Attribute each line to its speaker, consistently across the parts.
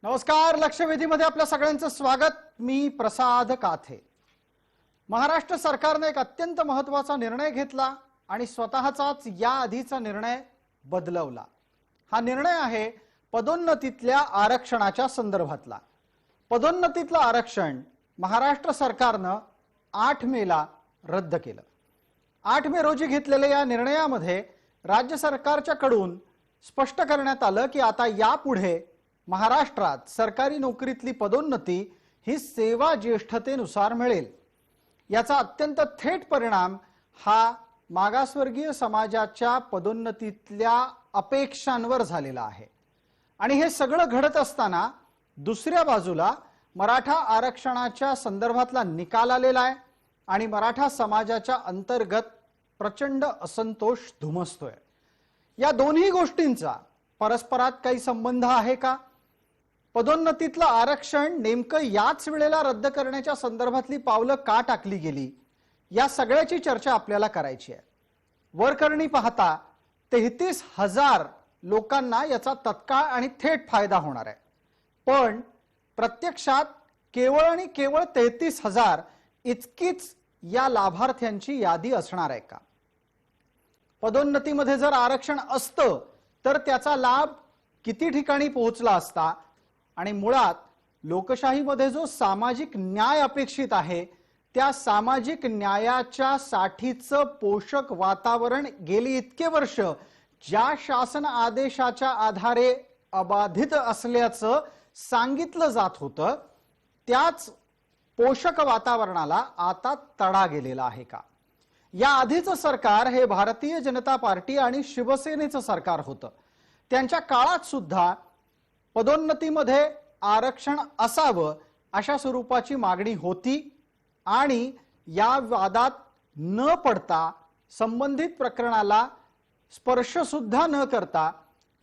Speaker 1: नमस्कार. लक्षवेधीमध्ये आपल्या सगळ्यांचं स्वागत. मी प्रसाद काथे. महाराष्ट्र सरकारने एक अत्यंत महत्त्वाचा निर्णय घेतला आणि स्वतःचाच या आधीचा निर्णय बदलवला. हा निर्णय आहे पदोन्नतीतल्या आरक्षणाच्या संदर्भातला. पदोन्नतीतलं आरक्षण महाराष्ट्र सरकारनं 8 मेला रद्द केलं. 8 मे रोजी घेतलेल्या या निर्णयामध्ये राज्य सरकारच्याकडून स्पष्ट करण्यात आलं की आता यापुढे महाराष्ट्रात सरकारी नोकरीतली पदोन्नती ही सेवा ज्येष्ठतेनुसार मिळेल. याचा अत्यंत थेट परिणाम हा मागासवर्गीय समाजाच्या पदोन्नतीतल्या अपेक्षांवर झालेला आहे. आणि हे सगळं घडत असताना दुसऱ्या बाजूला मराठा आरक्षणाच्या संदर्भातला निकाल आलेला आहे आणि मराठा समाजाच्या अंतर्गत प्रचंड असंतोष धुमसतोय. या दोन्ही गोष्टींचा परस्परात काही संबंध आहे का? पदोन्नतीतलं आरक्षण नेमकं याच वेळेला रद्द करण्याच्या संदर्भातली पावलं का टाकली गेली, या सगळ्याची चर्चा आपल्याला करायची आहे. वरकरणी पाहता 33,000 लोकांना याचा तत्काळ आणि थेट फायदा होणार आहे. पण प्रत्यक्षात केवळ आणि केवळ 33,000 इतकीच या लाभार्थ्यांची यादी असणार आहे का? पदोन्नतीमध्ये जर आरक्षण असतं तर त्याचा लाभ किती ठिकाणी पोहोचला असता? आणि मुळात लोकशाहीमध्ये जो सामाजिक न्याय अपेक्षित आहे त्या सामाजिक न्यायाच्या साठीचं पोषक वातावरण गेली इतके वर्ष ज्या शासन आदेशाच्या आधारे अबाधित असल्याचं सांगितलं जात होतं, त्याच पोषक वातावरणाला आता तडा गेलेला आहे का? या आधीचं सरकार हे भारतीय जनता पार्टी आणि शिवसेनेचं सरकार होतं. त्यांच्या काळात सुद्धा पदोन्नतीमध्ये आरक्षण असावं अशा स्वरूपाची मागणी होती आणि या वादात न पडता संबंधित प्रकरणाला स्पर्श सुद्धा न करता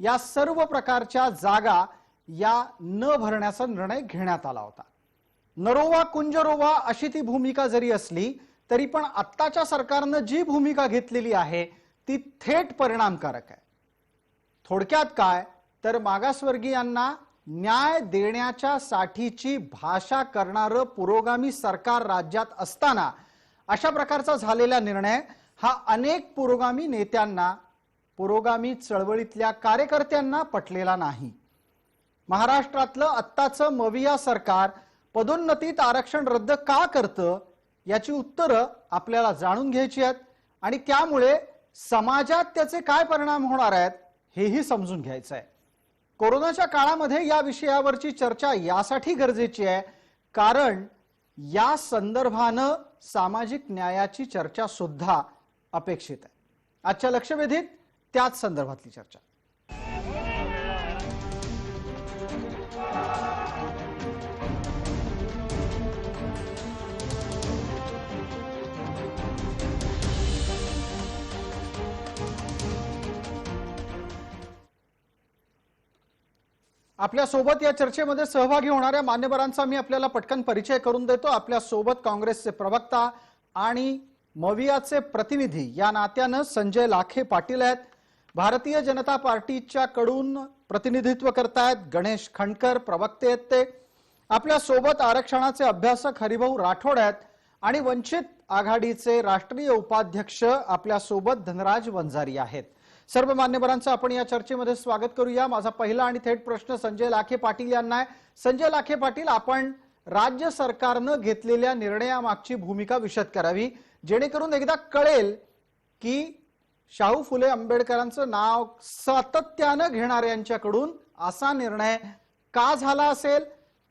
Speaker 1: या सर्व प्रकारच्या जागा या न भरण्याचा निर्णय घेण्यात आला होता. नरोवा कुंजरोवा अशी ती भूमिका जरी असली तरी पण आत्ताच्या सरकारनं जी भूमिका घेतलेली आहे ती थेट परिणामकारक आहे. थोडक्यात काय तर मागासवर्गीयांना न्याय देण्याच्या साठीची भाषा करणारं पुरोगामी सरकार राज्यात असताना अशा प्रकारचा झालेला निर्णय हा अनेक पुरोगामी नेत्यांना, पुरोगामी चळवळीतल्या कार्यकर्त्यांना पटलेला नाही. महाराष्ट्रातलं आत्ताचं मविया सरकार पदोन्नतीत आरक्षण रद्द का करतं याची उत्तरं आपल्याला जाणून घ्यायची आहेत आणि त्यामुळे समाजात त्याचे काय परिणाम होणार आहेत हेही समजून घ्यायचं आहे. कोरोनाच्या काळामध्ये या विषयावरची चर्चा यासाठी गरजेची आहे कारण या संदर्भानं सामाजिक न्यायाची चर्चा सुद्धा अपेक्षित आहे. आजच्या लक्षवेधीत त्याच संदर्भातली चर्चा. आपल्या सोबत या चर्चेमध्ये सहभागी होणाऱ्या मान्यवरांचा मी आपल्याला पटकन परिचय करून देतो. आपल्या सोबत काँग्रेसचे प्रवक्ता आणि मवियाचे प्रतिनिधी या नात्यानं संजय लाखे पाटील आहेत. भारतीय जनता पार्टीच्या कडून प्रतिनिधित्व करतायत गणेश खंडकर, प्रवक्ते आहेत ते. आपल्या सोबत आरक्षणाचे अभ्यासक हरिभाऊ राठोड आहेत आणि वंचित आघाडीचे राष्ट्रीय उपाध्यक्ष आपल्या सोबत धनराज वंजारी आहेत. सर्व मान्यवरांचं आपण या चर्चेमध्ये स्वागत करूया. माझा पहिला आणि थेट प्रश्न संजय लाखे पाटील यांना आहे. संजय लाखे पाटील, आपण राज्य सरकारनं घेतलेल्या निर्णयामागची भूमिका विशद करावी जेणेकरून एकदा कळेल की शाहू फुले आंबेडकरांचं नाव सातत्यानं घेणाऱ्यांच्याकडून असा निर्णय का झाला असेल,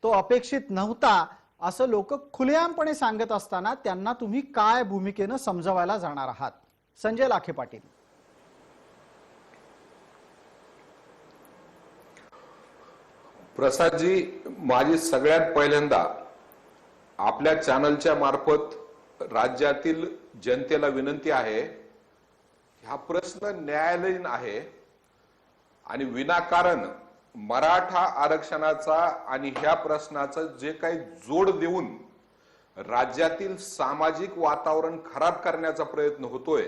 Speaker 1: तो अपेक्षित नव्हता असं लोक खुलेआमपणे सांगत असताना त्यांना तुम्ही काय भूमिकेनं समजावायला जाणार आहात? संजय लाखे पाटील.
Speaker 2: प्रसादजी, माझी सगळ्यात पहिल्यांदा आपल्या चॅनलच्या मार्फत राज्यातील जनतेला विनंती आहे, हा प्रश्न न्यायालयीन आहे आणि विनाकारण मराठा आरक्षणाचा आणि ह्या प्रश्नाचं जे काही जोड देऊन राज्यातील सामाजिक वातावरण खराब करण्याचा प्रयत्न होतोय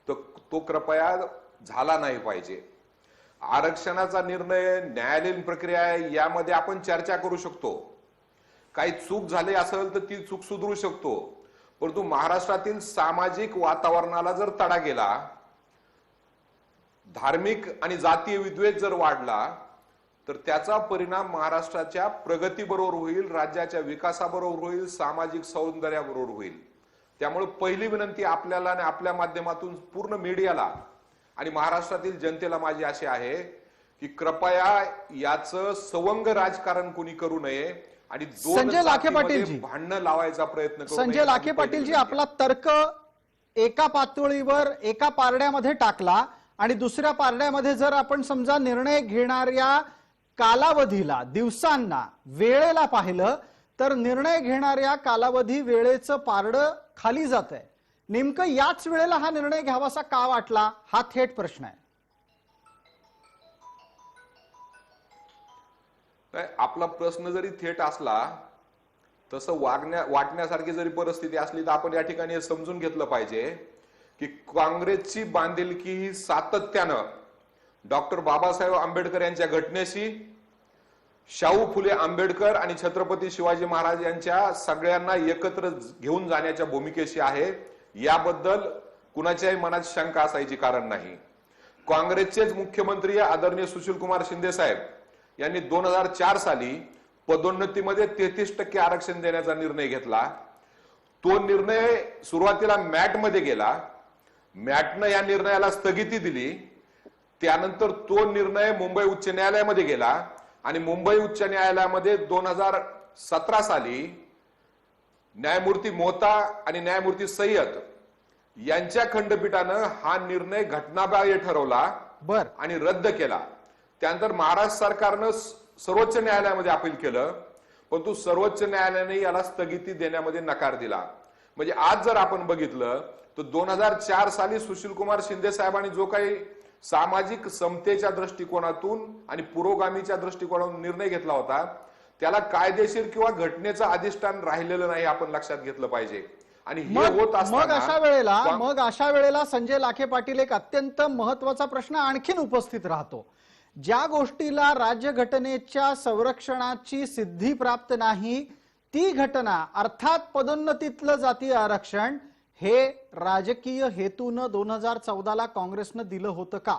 Speaker 2: तो कृपया झाला नाही पाहिजे. आरक्षणाचा निर्णय न्यायालयीन प्रक्रिया आहे, यामध्ये आपण चर्चा करू शकतो. काही चूक झाली असेल तर ती चूक सुधारू शकतो. परंतु महाराष्ट्रातील सामाजिक वातावरणाला जर तडा गेला, धार्मिक आणि जातीय विद्वेष जर वाढला, तर त्याचा परिणाम महाराष्ट्राच्या प्रगतीबरोबर होईल, राज्याच्या विकासाबरोबर होईल, सामाजिक सौंदर्याबरोबर होईल. त्यामुळे पहिली विनंती आपल्याला आणि आपल्या माध्यमातून पूर्ण मीडियाला आणि महाराष्ट्रातील जनतेला माझी अशी आहे की कृपया याचं सवंग राजकारण कोणी करू नये आणि
Speaker 1: संजय लाखे पाटीलजी,
Speaker 2: भांडणं लावायचा प्रयत्न करू नये.
Speaker 1: संजय लाखे पाटीलजी, आपला तर्क एका पातळीवर एका पारड्यामध्ये टाकला आणि दुसऱ्या पारड्यामध्ये जर आपण समजा निर्णय घेणाऱ्या कालावधीला, दिवसांना, वेळेला पाहिलं तर निर्णय घेणाऱ्या कालावधी वेळेचं पारडं खाली जात आहे. नेमकं याच वेळेला हा निर्णय घ्यावासा का वाटला, हा थेट प्रश्न आहे.
Speaker 2: आपला प्रश्न जरी थेट असला, तसं वाटण्यासारखी जरी परिस्थिती असली, तर आपण या ठिकाणी हे समजून घेतलं पाहिजे की काँग्रेसची बांधिलकी ही सातत्यानं डॉक्टर बाबासाहेब आंबेडकर यांच्या घटनेशी, शाहू फुले आंबेडकर आणि छत्रपती शिवाजी महाराज यांच्या सगळ्यांना एकत्र घेऊन जाण्याच्या भूमिकेशी आहे. याबद्दल कुणाच्याही मनात शंका असायची कारण नाही. काँग्रेसचेच मुख्यमंत्री आदरणीय सुशीलकुमार शिंदे साहेब यांनी 2004 साली पदोन्नतीमध्ये 33% आरक्षण देण्याचा निर्णय घेतला. तो निर्णय सुरुवातीला मॅटमध्ये गेला. मॅटनं या निर्णयाला स्थगिती दिली. त्यानंतर तो निर्णय मुंबई उच्च न्यायालयामध्ये गेला आणि मुंबई उच्च न्यायालयामध्ये 2017 साली न्यायमूर्ती मोहता आणि न्यायमूर्ती सय्यद यांच्या खंडपीठानं हा निर्णय घटनाबाह्य ठरवला आणि रद्द केला. त्यानंतर महाराष्ट्र सरकारनं सर्वोच्च न्यायालयामध्ये अपील केलं, परंतु सर्वोच्च न्यायालयाने याला स्थगिती देण्यामध्ये नकार दिला. म्हणजे आज जर आपण बघितलं तर 2004 साली सुशीलकुमार शिंदे साहेबांनी जो काही सामाजिक समतेच्या दृष्टिकोनातून आणि पुरोगामीच्या दृष्टिकोनातून निर्णय घेतला होता, त्याला कायदेशीर किंवा घटनेचं अधिष्ठान राहिलेलं नाही, आपण लक्षात घेतलं पाहिजे. आणि हे होत असताना
Speaker 1: मग अशा वेळेला संजय लाखे पाटील, एक अत्यंत महत्वाचा प्रश्न आणखीन उपस्थित राहतो. ज्या गोष्टीला राज्यघटनेच्या संरक्षणाची सिद्धी प्राप्त नाही, ती घटना अर्थात पदोन्नतीतलं जातीय आरक्षण हे राजकीय हेतून 2014 ला काँग्रेसनं दिलं होतं का?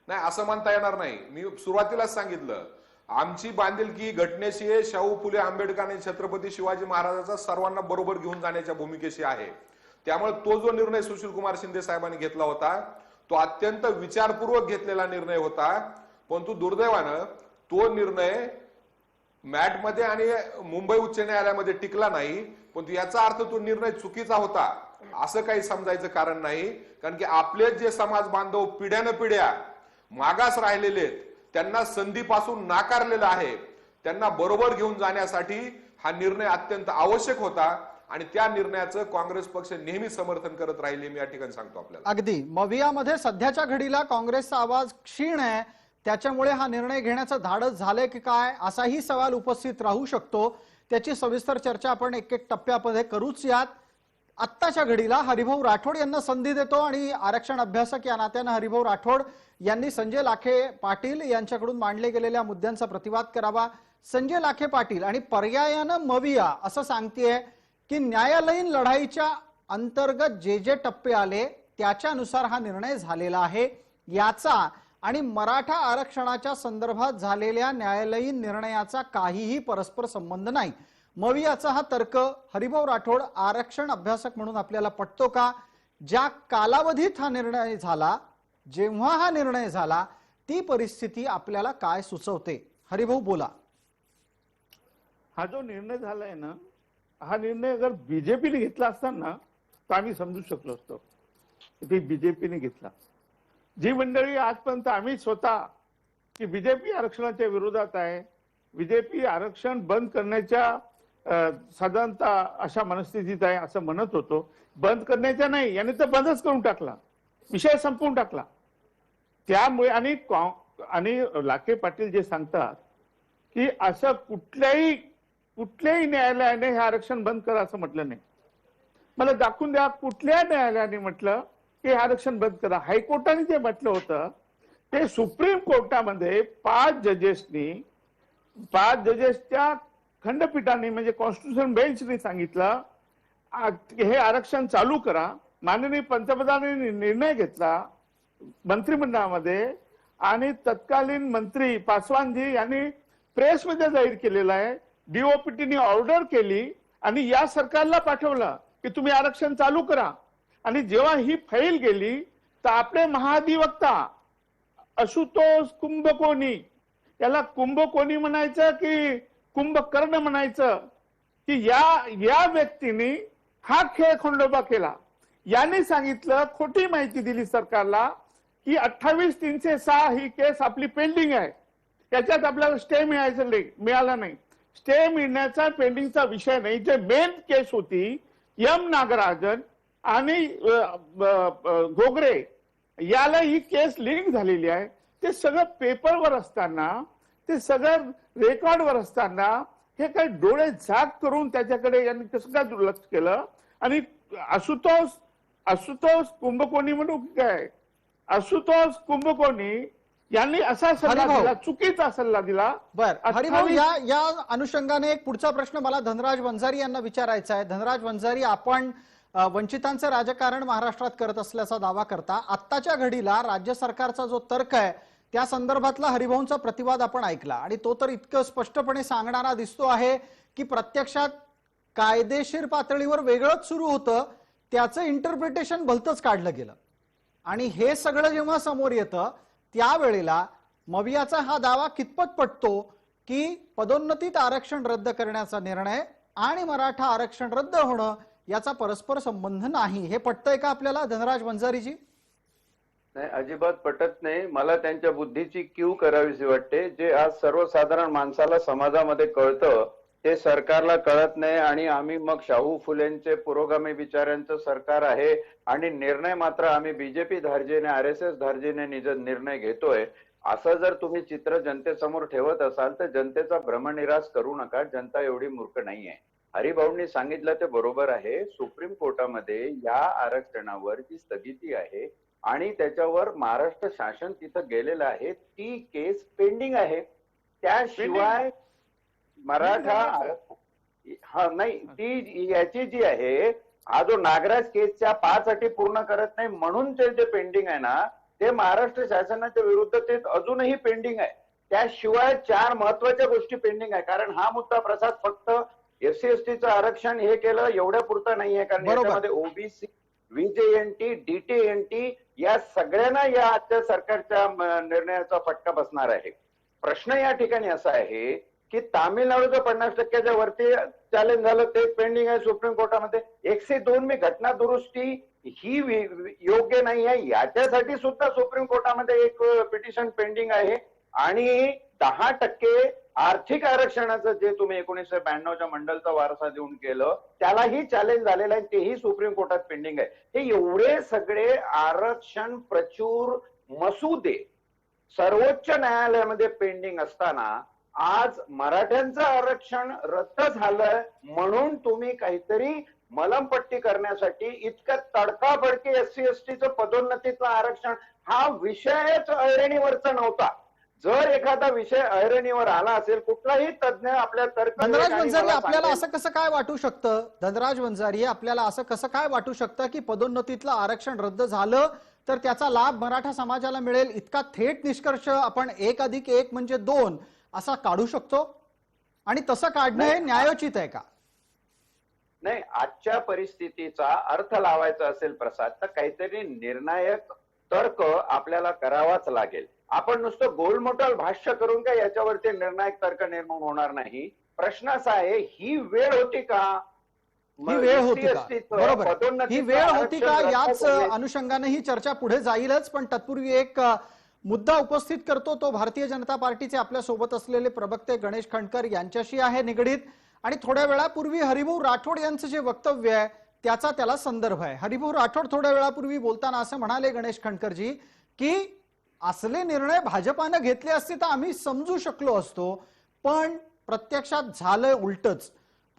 Speaker 2: नाही, असं म्हणता येणार नाही. मी सुरुवातीलाच सांगितलं, आमची बांधिलकी घटनेशी आहे, शाहू फुले आंबेडकर आणि छत्रपती शिवाजी महाराजांचा सर्वांना बरोबर घेऊन जाण्याच्या भूमिकेशी आहे. त्यामुळे तो जो निर्णय सुशीलकुमार शिंदे साहेबांनी घेतला होता, तो अत्यंत विचारपूर्वक घेतलेला निर्णय होता. परंतु दुर्दैवानं तो निर्णय मॅटमध्ये आणि मुंबई उच्च न्यायालयामध्ये टिकला नाही. पण याचा अर्थ तो निर्णय चुकीचा होता असं काही समजायचं कारण नाही. कारण की आपले जे समाज बांधव पिढ्यानपिढ्या मागास राहिलेले आहेत, त्यांना संधीपासून नाकारलेलं आहे, त्यांना बरोबर घेऊन जाण्यासाठी हा निर्णय अत्यंत आवश्यक होता आणि त्या निर्णयाचं काँग्रेस पक्ष नेहमी समर्थन करत राहिले. मी या ठिकाणी सांगतो आपल्याला.
Speaker 1: अगदी मवियामध्ये सध्याच्या घडीला काँग्रेसचा आवाज क्षीण आहे, त्याच्यामुळे हा निर्णय घेण्याचं धाडस झालंय की काय असाही सवाल उपस्थित राहू शकतो. त्याची सविस्तर चर्चा आपण एक एक टप्प्यामध्ये करूच यात. आत्ताच्या घडीला हरिभाऊ राठोड यांना संधी देतो आणि आरक्षण अभ्यासक या नात्यानं हरिभाऊ राठोड यांनी संजय लाखे पाटील यांच्याकडून मांडले गेलेल्या मुद्द्यांचा प्रतिवाद करावा. संजय लाखे पाटील आणि पर्यायानं मविया असं सांगतेय की न्यायालयीन लढाईच्या अंतर्गत जे जे टप्पे आले त्याच्यानुसार हा निर्णय झालेला आहे. याचा आणि मराठा आरक्षणाच्या संदर्भात झालेल्या न्यायालयीन निर्णयाचा काहीही परस्पर संबंध नाही. मवियाचा हा तर्क हरिभाऊ राठोड आरक्षण अभ्यासक म्हणून आपल्याला पटतो का? ज्या कालावधीत हा निर्णय झाला, जेव्हा हा निर्णय झाला, ती परिस्थिती आपल्याला काय सुचवते? हरिभाऊ बोला.
Speaker 3: हा जो निर्णय झालाय ना, हा निर्णय जर बीजेपीने घेतला असता ना तर आम्ही समजू शकलो असतो. ते बीजेपीने घेतला. जी मंडळी आजपर्यंत आम्ही स्वतः की बीजेपी आरक्षणाच्या विरोधात आहे, बीजेपी आरक्षण बंद करण्याच्या साधारणतः अशा मनस्थितीत आहे असं म्हणत होतो, बंद करण्याच्या नाही, याने तर बंदच करून टाकला, विषय संपवून टाकला. त्यामुळे आणि लाखे पाटील जे सांगतात की असं कुठल्याही न्यायालयाने हे आरक्षण बंद करा असं म्हटलं नाही. मला दाखवून द्या कुठल्या न्यायालयाने म्हटलं की हे आरक्षण बंद करा. हायकोर्टाने जे म्हटलं होतं ते सुप्रीम कोर्टामध्ये 5 जजेसच्या खंडपीठाने म्हणजे कॉन्स्टिट्यूशन बेंचने सांगितलं हे आरक्षण चालू करा. माननीय पंतप्रधानांनी निर्णय घेतला मंत्रिमंडळामध्ये आणि तत्कालीन मंत्री पासवानजी यांनी प्रेसमध्ये जाहीर केलेला आहे. डीओपीटीने ऑर्डर केली आणि या सरकारला पाठवलं की तुम्ही आरक्षण चालू करा. आणि जेव्हा ही फाईल गेली तर आपले महाधिवक्ता आशुतोष कुंभकोणी, याला कुंभकोणी म्हणायचं की कुंभकर्ण म्हणायचं, की या व्यक्तीने हा खेळ खंडोबा केला. यांनी सांगितलं, खोटी माहिती दिली सरकारला की 28-306 ही केस आपली पेंडिंग आहे, त्याच्यात आपल्याला स्टे मिळाला नाही. स्टे मिळण्याचा पेंडिंगचा विषय नाही. जे मेन केस होती एम नागराजन आणि घोगरे याला ही केस लिंक झालेली आहे. ते सगळं पेपरवर असताना, ते सगळं रेकॉर्डवर असताना हे काही डोळे झाक करून त्याच्याकडे यांनी कसं काय दुर्लक्ष केलं. आणि आशुतोष कुंभकोणी म्हणू काय, आशुतोष कुंभकोणी यांनी असा सल्ला दिला, चुकीचा सल्ला दिला.
Speaker 1: बरं हरिभाऊ, या अनुषंगाने एक पुढचा प्रश्न मला धनराज वंजारी यांना विचारायचा आहे. धनराज वंजारी, आपण वंचितांचं राजकारण महाराष्ट्रात करत असल्याचा दावा करता. आत्ताच्या घडीला राज्य सरकारचा जो तर्क आहे त्या संदर्भातला हरिभाऊंचा प्रतिवाद आपण ऐकला आणि तो तर इतकं स्पष्टपणे सांगणारा दिसतो आहे की प्रत्यक्षात कायदेशीर पातळीवर वेगळंच सुरू होतं, त्याचं इंटरप्रिटेशन भलतंच काढलं गेलं. आणि हे सगळं जेव्हा समोर येतं त्यावेळेला मवियाचा हा दावा कितपत पटतो की पदोन्नतीत आरक्षण रद्द करण्याचा निर्णय आणि मराठा आरक्षण रद्द होणं याचा परस्पर संबंध नाही, हे पटतंय का आपल्याला धनराज वंजारीजी?
Speaker 4: नाही, अजिबात पटत नाही. मला त्यांच्या बुद्धीची कीव करावीशी वाटते. जे आज सर्वसाधारण माणसाला समाजामध्ये कळतं ते सरकारला कळत नाही आणि आम्ही मग शाहू फुलेंचे पुरोगामी विचारांचं सरकार आहे आणि निर्णय मात्र आम्ही बीजेपी धार्जिने, RSS धार्जिने निर्णय घेतोय, असं जर तुम्ही चित्र जनतेसमोर ठेवत असाल तर जनतेचा भ्रमनिरास करू नका. जनता एवढी मूर्ख नाहीये. हरिभाऊंनी सांगितलं ते बरोबर आहे. सुप्रीम कोर्टामध्ये या आरक्षणावर जी स्थगिती आहे आणि त्याच्यावर महाराष्ट्र शासन तिथं गेलेलं आहे, ती केस पेंडिंग आहे. त्याशिवाय मराठा नाही, ती याची जी आहे, हा जो नागराज केसच्या 5 अटी पूर्ण करत नाही म्हणून ते जे पेंडिंग आहे ना, ते महाराष्ट्र शासनाच्या विरुद्ध ते अजूनही पेंडिंग आहे. त्याशिवाय 4 महत्वाच्या गोष्टी पेंडिंग आहे. कारण हा मुद्दा प्रसाद फक्त SC-STचं आरक्षण हे केलं एवढ्या पुरतं नाहीये, कारण याच्यामध्ये OBC, VJNT, DTNT या सगळ्यांना या आजच्या सरकारच्या निर्णयाचा फटका बसणार आहे. प्रश्न या ठिकाणी असा आहे की तामिळनाडूचं 50% वरती चॅलेंज झालं, ते पेंडिंग आहे सुप्रीम कोर्टामध्ये. 102 मी घटना दुरुस्ती ही योग्य नाही आहे, याच्यासाठी सुद्धा सुप्रीम कोर्टामध्ये एक पिटिशन पेंडिंग आहे. आणि 10% आर्थिक आरक्षणाचं जे तुम्ही 1992च्या मंडलचा वारसा देऊन केलं त्यालाही चॅलेंज झालेलं आहे, तेही सुप्रीम कोर्टात पेंडिंग आहे. हे एवढे सगळे आरक्षण प्रचूर मसुदे सर्वोच्च न्यायालयामध्ये पेंडिंग असताना आज मराठ्यांचं आरक्षण रद्द झालं म्हणून तुम्ही काहीतरी मलमपट्टी करण्यासाठी इतकं तडकाफडकी SC-STचं पदोन्नतीचं आरक्षण हा विषयच ऐरणीवरचा नव्हता. जर एखादा विषय ऐरणीवर आला असेल, कुठलाही तज्ञ आपल्या तर्क
Speaker 1: धनराज वंजारी, आपल्याला असं कसं काय वाटू शकतं, धनराज वंजारी आपल्याला असं कसं काय वाटू शकतं की पदोन्नतीतलं आरक्षण रद्द झालं तर त्याचा लाभ मराठा समाजाला मिळेल, इतका थेट निष्कर्ष आपण 1+1 म्हणजे 2 असा काढू शकतो? आणि तसं काढणं हे न्यायोचित आहे का?
Speaker 4: नाही, आजच्या परिस्थितीचा अर्थ लावायचा असेल प्रसाद तर काहीतरी निर्णायक तर्क आपल्याला करावाच लागेल. आपण नुसतं गोलमोटाल भाष्य करून काय याच्यावरती निर्णायक तर्क निर्माण होणार नाही. प्रश्न असा आहे, ही वेळ होती का?
Speaker 1: ही वेळ होती का? बरोबर, ही वेळ होती का? याच अनुषंगाने ही चर्चा पुढे जाईलच, पण तत्पूर्वी एक मुद्दा उपस्थित करतो, तो भारतीय जनता पार्टीचे आपल्या सोबत असलेले प्रवक्ते गणेश खंडकर यांच्याशी आहे निगडीत. आणि थोड्या वेळापूर्वी हरिभाऊ राठोड यांचं जे वक्तव्य आहे त्याचा त्याला संदर्भ आहे. हरिभाऊ राठोड थोड्या वेळापूर्वी बोलताना असं म्हणाले गणेश खंडकरजी की असले निर्णय भाजपानं घेतले असते तर आम्ही समजू शकलो असतो, पण प्रत्यक्षात झालं उलटच.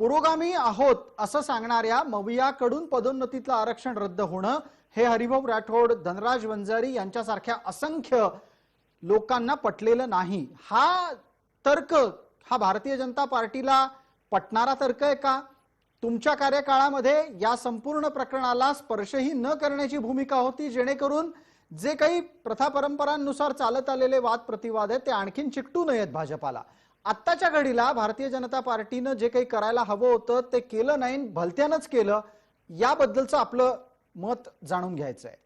Speaker 1: पुरोगामी आहोत असं सांगणाऱ्या मवियाकडून पदोन्नतीतलं आरक्षण रद्द होणं हे हरिभाऊ राठोड, धनराज वंजारी यांच्यासारख्या असंख्य लोकांना पटलेलं नाही. हा तर्क हा भारतीय जनता पार्टीला पटणारा तर्क आहे का? तुमच्या कार्यकाळामध्ये या संपूर्ण प्रकरणाला स्पर्शही न करण्याची भूमिका होती, जेणेकरून जे काही प्रथा परंपरांनुसार चालत आलेले वाद प्रतिवाद आहेत ते आणखीन चिकटू नयेत भाजपाला. आत्ताच्या घडीला भारतीय जनता पार्टीनं जे काही करायला हवं होतं ते केलं नाही, भलत्यानंच केलं. याबद्दलचं आपलं मत जाणून घ्यायचं आहे.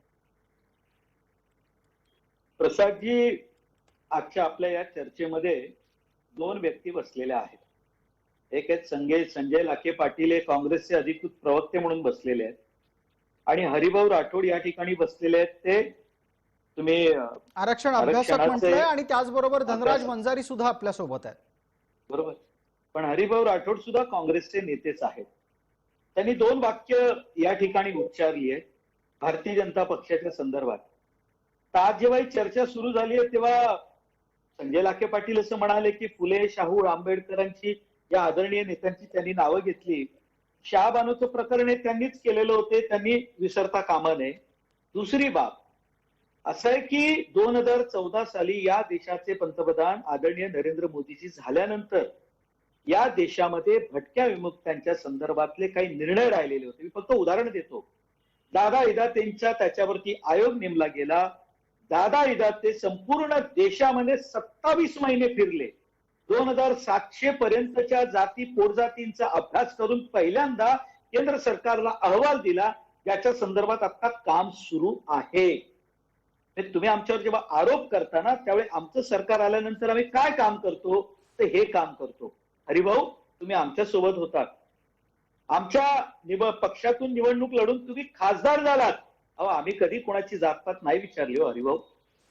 Speaker 5: प्रसादजी, आजच्या आपल्या या चर्चेमध्ये दोन व्यक्ती बसलेल्या आहेत. एक आहेत संजय लाखे पाटील, हे काँग्रेसचे अधिकृत प्रवक्ते म्हणून बसलेले आहेत, आणि हरिभाऊ राठोड या ठिकाणी बसलेले आहेत. ते तुम्ही
Speaker 1: आरक्षण अभ्यासक म्हटलंय, आणि त्याचबरोबर धनराज वंजारी सुद्धा आपल्या सोबत आहेत.
Speaker 5: बरोबर, पण हरिभाऊ राठोड सुद्धा काँग्रेसचे नेतेच आहेत. त्यांनी दोन वाक्य या ठिकाणी उच्चारली आहेत भारतीय जनता पक्षाच्या संदर्भात. तर आज जेव्हा ही चर्चा सुरू झाली आहे तेव्हा संजय लाखे पाटील असं म्हणाले की फुले, शाहू, आंबेडकरांची, या आदरणीय नेत्यांची त्यांनी नावं घेतली. शहाबानोचं प्रकरण हे त्यांनीच केलेलं होते, त्यांनी विसरता कामा नये. दुसरी बाब असं आहे की 2014 साली या देशाचे पंतप्रधान आदरणीय नरेंद्र मोदीजी झाल्यानंतर या देशामध्ये भटक्या विमुक्तांच्या संदर्भातले काही निर्णय राहिलेले होते. मी फक्त उदाहरण देतो. दादा इदातेंचा त्याच्यावरती आयोग नेमला गेला. दादा इदाते संपूर्ण देशामध्ये 27 महिने फिरले. 2700 पर्यंतच्या जाती पोटजातींचा अभ्यास करून पहिल्यांदा केंद्र सरकारला अहवाल दिला, ज्याच्या संदर्भात आता काम सुरू आहे. तुम्ही आमच्यावर जेव्हा आरोप करताना त्यावेळी आमचं सरकार आल्यानंतर आम्ही काय काम करतो, तर हे काम करतो. हरिभाऊ, तुम्ही आमच्या सोबत होतात, आमच्या पक्षातून निवडणूक लढून तुम्ही खासदार झालात. अहो, आम्ही कधी कोणाची जातपात नाही विचारली हो हरिभाऊ.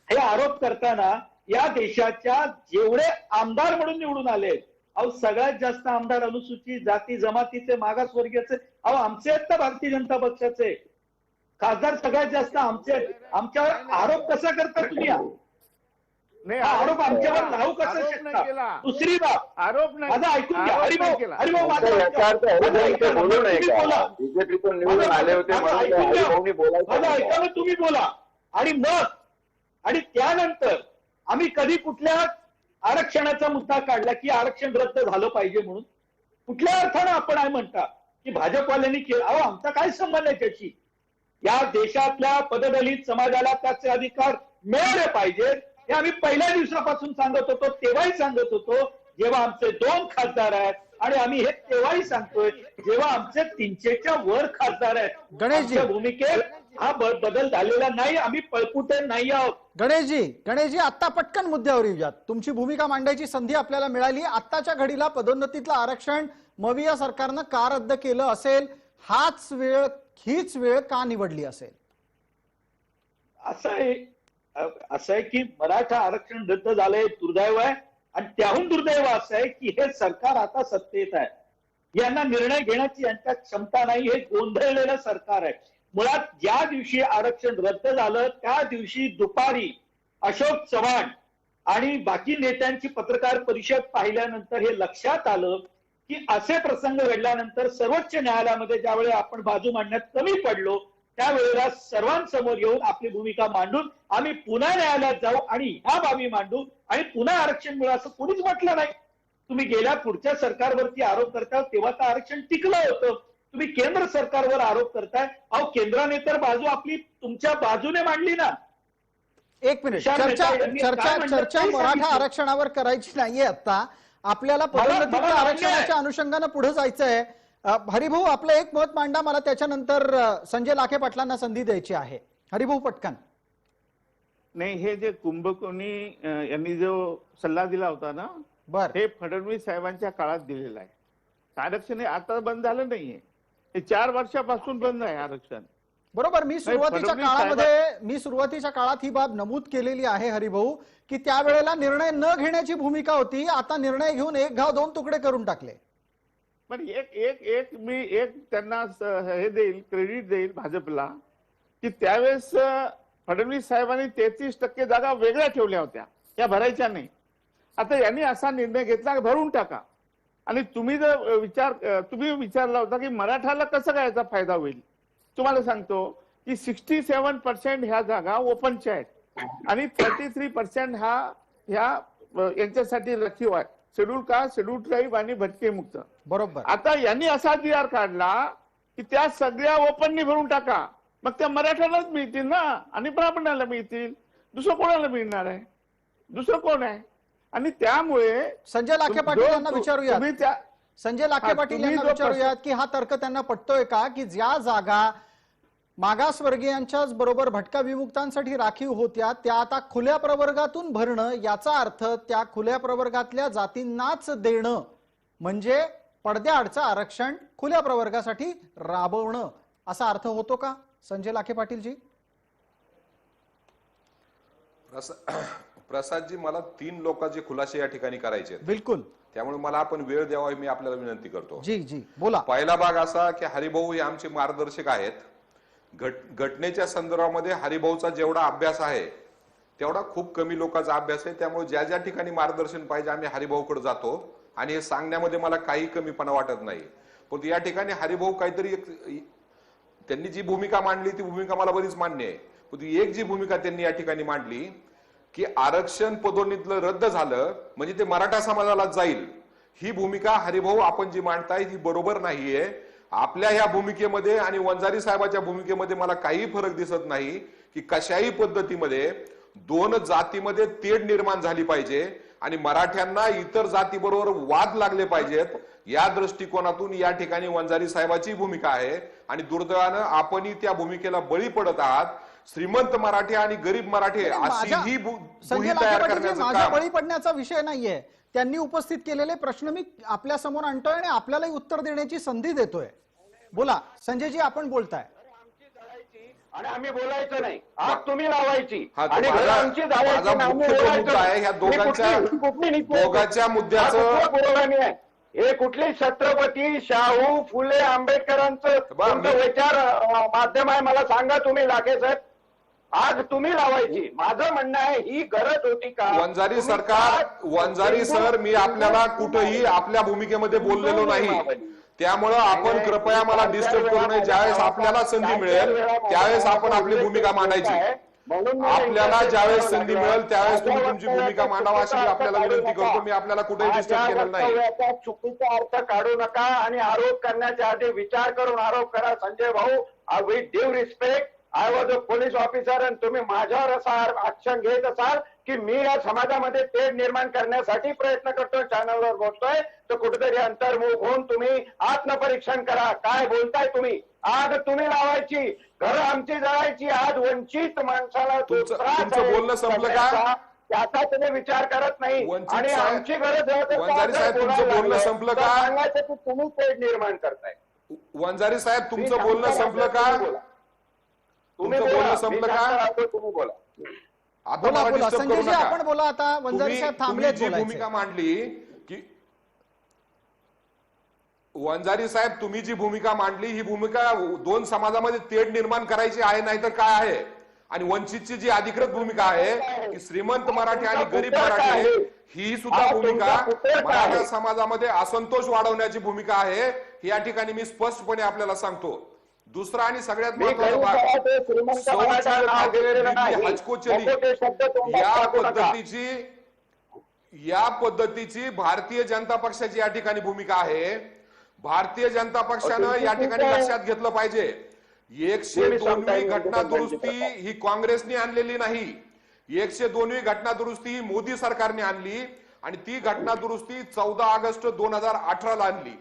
Speaker 5: हे आरोप करताना या देशाच्या जेवढे आमदार म्हणून निवडून आले, अहो सगळ्यात जास्त आमदार अनुसूचित जाती जमातीचे, मागासवर्गीयाचे, अहो आमचे आहेत तर भारतीय जनता पक्षाचे खासदार सगळ्यात जास्त आमचे. आमच्यावर आरोप कसा करता तुम्ही? आरोप आमच्यावर लावू कसं शकता? दुसरी बाब,
Speaker 3: आरोप नाही,
Speaker 5: माझं ऐकून घ्या हरिभाऊ. हरिभाऊ,
Speaker 4: बीजेपीतून निवडून आले होते,
Speaker 5: माझं ऐकायला तुम्ही बोला. आणि मग आणि त्यानंतर आम्ही कधी कुठल्या आरक्षणाचा मुद्दा काढला की आरक्षण रद्द झालं पाहिजे म्हणून? कुठल्या अर्थानं आपण आहे म्हणता की भाजपवाल्यांनी केलं? अहो, आमचा काय संबंध आहे त्याची? या देशातल्या पददलित समाजाला त्याचे अधिकार मिळाले पाहिजेत हे आम्ही पहिल्या दिवसापासून सांगत होतो. तेव्हाही सांगत होतो जेव्हा आमचे 2 खासदार आहेत, आणि आम्ही हे तेव्हाही सांगतोय जेव्हा आमचे 300च्या वर खासदार आहेत.
Speaker 1: गणेशजी,
Speaker 5: भूमिकेत हा बदल झालेला नाही, आम्ही पळपुटे नाही आहोत.
Speaker 1: गणेशजी आता पटकन मुद्द्यावर येऊयात. तुमची भूमिका मांडायची संधी आपल्याला मिळाली. आत्ताच्या घडीला पदोन्नतीतलं आरक्षण मविया सरकारनं का रद्द केलं असेल? हीच वेळ का निवडली असेल?
Speaker 5: असं आहे की मराठा आरक्षण रद्द झालंय, दुर्दैव आहे. आणि त्याहून दुर्दैव असं आहे की हे सरकार आता सत्तेत आहे, यांना निर्णय घेण्याची यांच्यात क्षमता नाही. हे गोंधळलेलं सरकार आहे. मुळात ज्या दिवशी आरक्षण रद्द झालं त्या दिवशी दुपारी अशोक चव्हाण आणि बाकी नेत्यांची पत्रकार परिषद पाहिल्यानंतर हे लक्षात आलं की असे प्रसंग घडल्यानंतर सर्वोच्च न्यायालयामध्ये ज्यावेळी आपण बाजू मांडण्यात कमी पडलो, त्यावेळेला सर्वांसमोर येऊन आपली भूमिका मांडून आम्ही पुन्हा न्यायालयात जाऊ आणि ह्या बाबी मांडू आणि पुन्हा आरक्षण मिळू असं कोणीच म्हटलं नाही. तुम्ही गेल्या पुढच्या सरकारवरती आरोप करता तेव्हा तर आरक्षण टिकलं होतं. तुम्ही केंद्र सरकारवर आरोप करताय. अहो, केंद्राने तर बाजू आपली तुमच्या बाजूने मांडली ना.
Speaker 1: एक मिनिट, चर्चा मराठा आरक्षणावर करायची नाहीये. आता आपल्याला पदोन्नतीच्या आरक्षणाच्या अनुषंगाने पुढे जायचंय. हरिभाऊ, आपलं एक मत मांडा, मला त्याच्यानंतर संजय लाखे पाटलांना संधी द्यायची आहे. हरिभाऊ, पटकन.
Speaker 3: नाही, हे जे कुंभकोणी यांनी जो सल्ला दिला होता ना, हे फडणवीस साहेबांच्या काळात दिलेला आहे. आरक्षण हे आता बंद झालं नाहीये, हे 4 वर्षापासून बंद आहे आरक्षण.
Speaker 1: बरोबर. मी सुरुवातीच्या काळात ही बाब नमूद केलेली आहे हरिभाऊ, की त्यावेळेला निर्णय न घेण्याची भूमिका होती. आता निर्णय घेऊन एक घाव 2 तुकडे करून टाकले.
Speaker 3: पण मी त्यांना हे देईल, क्रेडिट देईल भाजपला, की त्यावेळेस फडणवीस साहेबांनी 33% जागा वेगळ्या ठेवल्या होत्या, या भरायच्या नाही. आता यांनी असा निर्णय घेतला भरून टाका. आणि तुम्ही विचारला होता की मराठाला कसं काय याचा फायदा होईल. तुम्हाला सांगतो की 67% ह्या जागा ओपनच्या आहेत आणि 33% ह्या यांच्यासाठी राखीव आहे. शेड्यूल कास्ट, शेड्यूल ट्राईब आणि भटकेमुक्त.
Speaker 1: बरोबर.
Speaker 3: आता यांनी असा जी.आर काढला की त्या सगळ्या ओपननी भरून टाका, मग त्या मराठ्यालाच मिळतील ना आणि ब्राह्मणाला मिळतील. दुसरं कोणाला मिळणार आहे? दुसरं कोण आहे? आणि त्यामुळे
Speaker 1: संजय लाखे पाटील यांना विचारूयात.
Speaker 3: तुम्ही त्या
Speaker 1: संजय लाखे पाटील
Speaker 3: तुम्ही
Speaker 1: यांना
Speaker 3: जो
Speaker 1: विचारूयात की हा तर्क त्यांना पटतोय का की ज्या जागा मागासवर्गीयांच्याच बरोबर भटका विमुक्तांसाठी राखीव होत्या त्या आता खुल्या प्रवर्गातून भरणं, याचा अर्थ त्या खुल्या प्रवर्गातल्या जातींनाच देणं म्हणजे पडद्याआडचं आरक्षण खुल्या प्रवर्गासाठी राबवणं असा अर्थ होतो का संजय लाखे पाटीलजी?
Speaker 2: प्रसादजी, मला 3 लोकांचे खुलासे या ठिकाणी करायचे आहेत.
Speaker 1: बिलकुल.
Speaker 2: त्यामुळे मला आपण वेळ द्यावा मी आपल्याला विनंती करतो.
Speaker 1: जी जी बोला.
Speaker 2: पहिला भाग असा की हरिभाऊ हे आमचे मार्गदर्शक आहेत. घटनेच्या संदर्भामध्ये हरिभाऊचा जेवढा अभ्यास आहे तेवढा खूप कमी लोकांचा अभ्यास आहे. त्यामुळे ज्या ज्या ठिकाणी मार्गदर्शन पाहिजे आम्ही हरिभाऊकडे जातो आणि हे सांगण्यामध्ये मला काही कमीपणा वाटत नाही. पण या ठिकाणी हरिभाऊ काहीतरी त्यांनी जी भूमिका मांडली ती भूमिका मला बरीच मान्य आहे. पण एक जी भूमिका त्यांनी या ठिकाणी मांडली की आरक्षण पदोन्नतीतलं रद्द झालं म्हणजे ते मराठा समाजाला जाईल, ही भूमिका हरिभाऊ आपण जी मांडताय ही बरोबर नाहीये. आपल्या ह्या भूमिकेमध्ये आणि वंजारी साहेबाच्या भूमिकेमध्ये मला काही फरक दिसत नाही की कशाही पद्धतीमध्ये 2 जातीमध्ये तेढ निर्माण झाली पाहिजे आणि मराठ्यांना इतर जातीबरोबर वाद लागले पाहिजेत, या दृष्टिकोनातून या ठिकाणी वंजारी साहेबाची भूमिका आहे. आणि दुर्दैवानं आपणही त्या भूमिकेला बळी पडत आहात. श्रीमंत मराठे आणि गरीब मराठे अशी ही
Speaker 1: संजय लाखे पाटील, माझा बळी पडण्याचा विषय नाहीये. त्यांनी उपस्थित केलेले प्रश्न मी आपल्या समोर आणतोय आणि आपल्यालाही उत्तर देण्याची संधी देतोय. बोला संजयजी, आपण बोलताय.
Speaker 4: आणि आम्ही बोलायचं नाही, आज तुम्ही लावायची आणि
Speaker 2: माझा
Speaker 4: आमची जावायची
Speaker 2: मुख्य मुद्दा आहे ह्या दोघांच्या मुद्द्याचं.
Speaker 4: पुरवणी आहे हे कुठली छत्रपती शाहू फुले आंबेडकरांचं तुमचं विचार माध्यम आहे मला सांगा तुम्ही लाखे साहेब. आज तुम्ही लावायची. माझं म्हणणं आहे ही गरज होती का?
Speaker 2: वंजारी सरकार, वंजारी सर, मी आपल्याला कुठेही आपल्या भूमिकेमध्ये बोललेलो नाही. त्यामुळं आपण कृपया मला डिस्टर्ब करू नये. ज्यावेळेस आपल्याला संधी मिळेल त्यावेळेस आपण आपली भूमिका मांडायची. आपल्याला ज्यावेळेस संधी मिळेल त्यावेळेस तुम्ही तुमची भूमिका मांडावा अशी आपल्याला विनंती करतो. मी आपल्याला कुठेही डिस्टर्ब केलेलं नाही.
Speaker 4: चुकीचा अर्थ काढू नका आणि आरोप करण्याच्या आधी विचार करून आरोप करा. संजय भाऊ, with due respect, I was a police officer आणि तुम्ही माझ्यावर असा ऍक्शन घेत असाल की मी या समाजामध्ये तेढ निर्माण करण्यासाठी प्रयत्न करतोय, चॅनलवर बोलतोय, तर कुठेतरी अंतर्मुख होऊन तुम्ही आत्मपरीक्षण करा. काय बोलताय तुम्ही? आज तुम्ही लावायची, घर आमची जळायची. आज वंचित माणसाला
Speaker 2: तुमचं बोलणं संपलं का?
Speaker 4: त्याचा तुम्ही विचार करत नाही आणि आमची गरज आहे.
Speaker 2: वंजारी साहेब, तुमचं बोलणं संपलं का?
Speaker 4: सांगायचं की तुम्ही तेढ निर्माण करताय.
Speaker 2: वंजारी साहेब, तुमचं बोलणं संपलं का? तुमचं बोलणं संपलं का?
Speaker 4: तुम्ही बोला.
Speaker 2: आता मला डिस्टर्ब करू नका.
Speaker 1: आपण बोला. आता वंजारी साहेब थांबले.
Speaker 2: जी भूमिका मांडली की वंजारी साहेब, तुम्ही जी भूमिका मांडली ही भूमिका 2 समाजामध्ये तेढ निर्माण करायची आहे, नाहीतर काय आहे? आणि वंचितची जी अधिकृत भूमिका आहे की श्रीमंत मराठी आणि गरीब मराठी, ही सुद्धा भूमिका मराठा समाजामध्ये असंतोष वाढवण्याची भूमिका आहे. या ठिकाणी मी स्पष्टपणे आपल्याला सांगतो. दुसरा आणि सगळ्यात महत्त्वाचा भाग, या पद्धतीची भारतीय जनता पक्षाची या ठिकाणी भूमिका आहे. भारतीय जनता पक्षानं या ठिकाणी लक्षात घेतलं पाहिजे 102वी घटना दुरुस्ती ही काँग्रेसने आणलेली नाही. 102वी घटना दुरुस्ती ही मोदी सरकारने आणली आणि ती घटना दुरुस्ती 14 ऑगस्ट 2018 ला आणली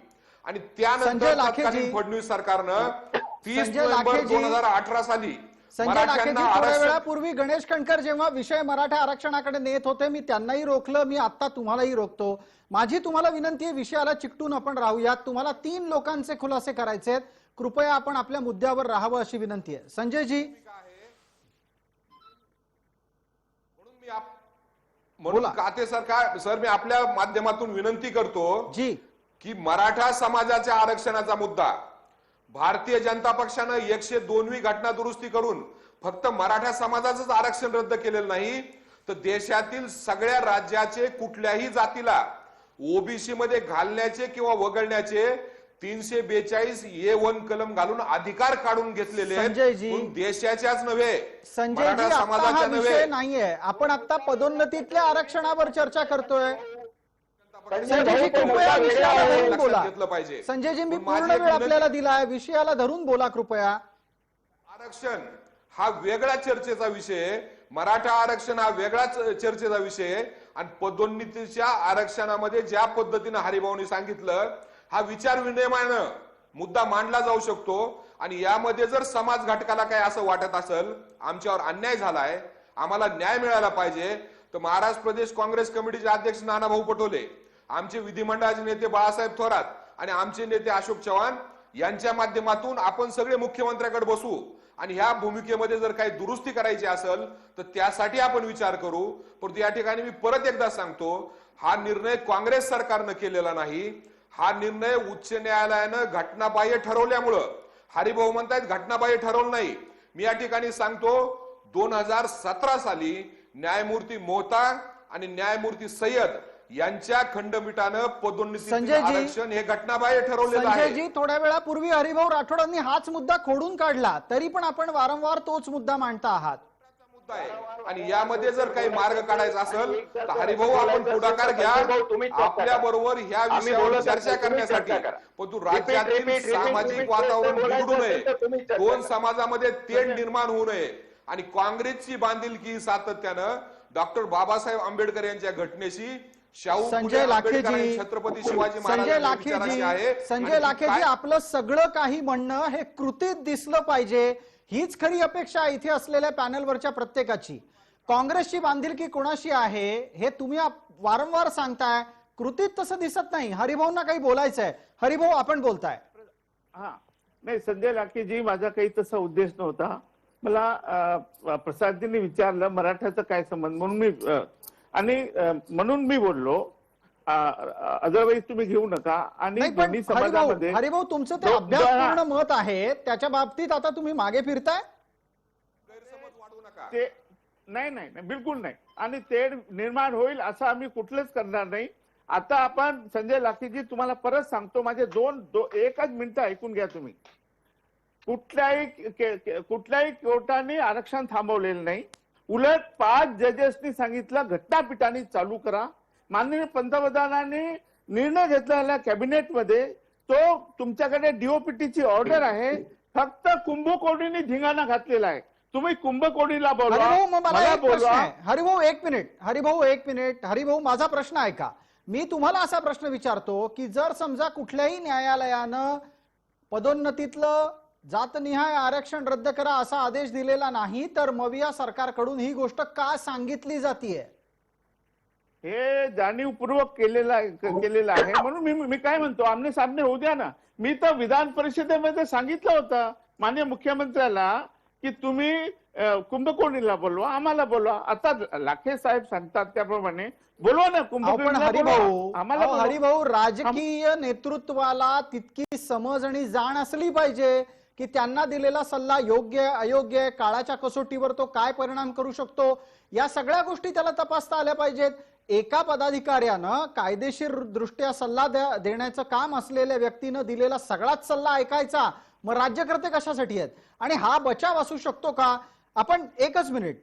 Speaker 2: आणि त्यानंतर तत्कालीन फडणवीस सरकारनं 30 नोव्हेंबर 2018 साली
Speaker 1: संजय लाखेजी, थोड्या वेळापूर्वी गणेश कणकर जेव्हा विषय मराठा आरक्षणाकडे नेत होते मी त्यांनाही रोखलं. मी आता तुम्हालाही रोखतो. माझी तुम्हाला विनंती आहे, विषयाला चिकटून आपण राहूयात. तुम्हाला 3 लोकांचे खुलासे करायचे आहेत. कृपया आपण आपल्या मुद्द्यावर राहावं अशी विनंती आहे. संजयजी,
Speaker 2: म्हणून काते सरकार सर, मी आपल्या माध्यमातून विनंती करतो
Speaker 1: जी
Speaker 2: की मराठा समाजाच्या आरक्षणाचा मुद्दा भारतीय जनता पक्षानं 102वी घटना दुरुस्ती करून फक्त मराठा समाजाचंच आरक्षण रद्द केलेलं नाही, तर देशातील सगळ्या राज्याचे कुठल्याही जातीला ओबीसी मध्ये घालण्याचे किंवा वगळण्याचे 342A1 कलम घालून अधिकार काढून घेतलेले आहेत.
Speaker 1: संजयजी,
Speaker 2: म्हणून देशाच्याच नव्हे,
Speaker 1: संजयजी,
Speaker 2: मराठा
Speaker 1: आता हा
Speaker 2: समाजाच्या
Speaker 1: विषय
Speaker 2: नव्हे.
Speaker 1: नाहीये. आपण आता पदोन्नतीतल्या आरक्षणावर चर्चा करतोय.
Speaker 4: संजय
Speaker 1: संजयजी,
Speaker 4: भाऊ, तो
Speaker 1: कृपया
Speaker 4: मुद्दा वेगळा
Speaker 1: विषयाला
Speaker 4: आहे.
Speaker 1: धरून
Speaker 2: लक्षात
Speaker 1: बोला.
Speaker 2: घेतलं पाहिजे.
Speaker 1: संजयजी, मी
Speaker 2: पण
Speaker 1: पूर्ण
Speaker 2: माझी एक
Speaker 1: वेळ
Speaker 2: विनंती-
Speaker 1: आपल्याला दिलाय, विषयाला धरून बोला कृपया.
Speaker 2: आरक्षण हा वेगळा चर्चेचा विषय, मराठा आरक्षण हा वेगळाच चर्चेचा विषय, आणि पदोन्नतीच्या आरक्षणामध्ये ज्या पद्धतीनं हरिभाऊनी सांगितलं, हा विचार विनिमयानं मुद्दा मांडला जाऊ शकतो. आणि यामध्ये जर समाज घटकाला काय असं वाटत असेल आमच्यावर अन्याय झालाय, आम्हाला न्याय मिळाला पाहिजे, तर महाराष्ट्र प्रदेश काँग्रेस कमिटीचे अध्यक्ष नानाभाऊ पटोले, आमचे विधिमंडळाचे नेते बाळासाहेब थोरात आणि आमचे नेते अशोक चव्हाण यांच्या माध्यमातून आपण सगळे मुख्यमंत्र्याकडे बसू आणि ह्या भूमिकेमध्ये जर काही दुरुस्ती करायची असेल तर त्यासाठी आपण विचार करू. परंतु या ठिकाणी मी परत एकदा सांगतो, हा निर्णय काँग्रेस सरकारनं केलेला नाही. हा निर्णय उच्च न्यायालयानं घटनाबाह्य ठरवल्यामुळं, हरिभाऊ म्हणतायत घटनाबाह्य ठरवलं नाही. मी या ठिकाणी सांगतो, 2017 साली न्यायमूर्ती मोहता आणि न्यायमूर्ती सय्यद यांच्या खंडपीठानं पदोन्नती
Speaker 1: संजयजी,
Speaker 2: आरक्षण हे घटनाबाह्य ठरवलेलं आहे.
Speaker 1: संजयजी, थोड्या वेळापूर्वी हरिभाऊ राठोडांनी हाच मुद्दा खोडून काढला, तरी पण आपण वारंवार तोच मुद्दा मांडता आहात.
Speaker 2: मुद्दा आहे. आणि यामध्ये जर काही मार्ग काढायचा असेल तर हरिभाऊ आपण पुढाकार घ्या आपल्या बरोबर ह्या विषयावर चर्चा करण्यासाठी. परंतु राज्यातील सामाजिक वातावरण बिघडू नये, दोन समाजामध्ये तेढ निर्माण होऊ नये, आणि काँग्रेसची बांधिलकी सातत्यानं डॉक्टर बाबासाहेब आंबेडकर यांच्या घटनेशी, शाहू फुले
Speaker 1: संजय
Speaker 2: आंबेडकर आणि
Speaker 1: लाखेजी,
Speaker 2: छत्रपती शिवाजी
Speaker 1: संजय
Speaker 2: महाराजांच्या विचाराशी आहे.
Speaker 1: लाखेजी, संजय
Speaker 2: आणि
Speaker 1: लाखेजी,
Speaker 2: काय-
Speaker 1: आपलं सगळं काही म्हणणं हे कृतीत दिसलं पाहिजे, हीच खरी अपेक्षा इथे असलेल्या पॅनलवरच्या प्रत्येकाची. काँग्रेसची बांधिलकी कोणाशी आहे हे तुम्ही वारंवार सांगताय, कृतीत तसं दिसत नाही. हरिभाऊंना काही बोलायचंय. हरिभाऊ, आपण बोलताय.
Speaker 3: हा, नाही संजय लाखेजी, माझा काही तसा उद्देश नव्हता. मला प्रसादजींनी विचारलं मराठ्याचा काय संबंध, म्हणून मी बोललो. अदरवाईज तुम्ही घेऊ नका. आणि
Speaker 1: नाही, पण
Speaker 3: दोन्ही समाजामध्ये
Speaker 1: हरिभाऊ, तुमचं ते अभ्यासपूर्ण मत आहे, त्याच्या बाबतीत आता तुम्ही मागे फिरताय.
Speaker 2: गैरसमज वाढवू नका.
Speaker 3: ते नाही नाही नाही, बिलकुल नाही. आणि तेढ निर्माण होईल असं आम्ही कुठलेच करणार नाही. आता आपण संजय लाखेजी, तुम्हाला परत सांगतो, माझे एकच मिनिटं ऐकून घ्या तुम्ही. कुठल्याही कोर्टाने आरक्षण थांबवलेलं नाही. उलट 5 जजेसनी सांगितलं घटनापीठाने चालू करा. माननीय पंतप्रधानांनी निर्णय घेतलेला कॅबिनेटमध्ये, तो तुमच्याकडे डीओपीटीची ऑर्डर आहे, फक्त कुंभकोणीने धिंगाणा घातलेला आहे. तुम्ही कुंभकोणीला बोलवा,
Speaker 1: हरिभाऊ, मग मला
Speaker 3: मला
Speaker 1: एक प्रश्न
Speaker 3: बोलवा.
Speaker 1: आहे. हरिभाऊ, एक मिनिट. हरिभाऊ, माझा प्रश्न ऐका. मी तुम्हाला असा प्रश्न विचारतो की जर समजा कुठल्याही न्यायालयानं पदोन्नतीतलं जातनिहाय आरक्षण रद्द करा असा आदेश दिलेला नाही, तर मग या सरकारकडून ही गोष्ट का सांगितली जातीये?
Speaker 3: हे जाणीवपूर्वक केलेलं आहे. म्हणून मी काय म्हणतो, आमने सामने होऊ द्या ना. मी तर विधान परिषदेमध्ये सांगितलं होतं माननीय मुख्यमंत्र्याला की तुम्ही कुंभकोणीला बोलवा, आम्हाला बोलवा. आता लाखे साहेब सांगतात त्याप्रमाणे बोलवा ना
Speaker 1: पण
Speaker 3: कुंभकोणीला.
Speaker 1: हरिभाऊ, राजकीय नेतृत्वाला तितकी समज आणि जाण असली पाहिजे की त्यांना दिलेला सल्ला योग्य अयोग्य, काळाच्या कसोटीवर तो काय परिणाम करू शकतो, या सगळ्या गोष्टी त्याला तपासता आल्या पाहिजेत. एका पदाधिकाऱ्यानं कायदेशीर दृष्ट्या सल्ला देण्याचं काम असलेल्या व्यक्तीनं दिलेला सगळाच सल्ला ऐकायचा, मग राज्यकर्ते कशासाठी आहेत? आणि हा बचाव असू शकतो का? आपण एक मिनिट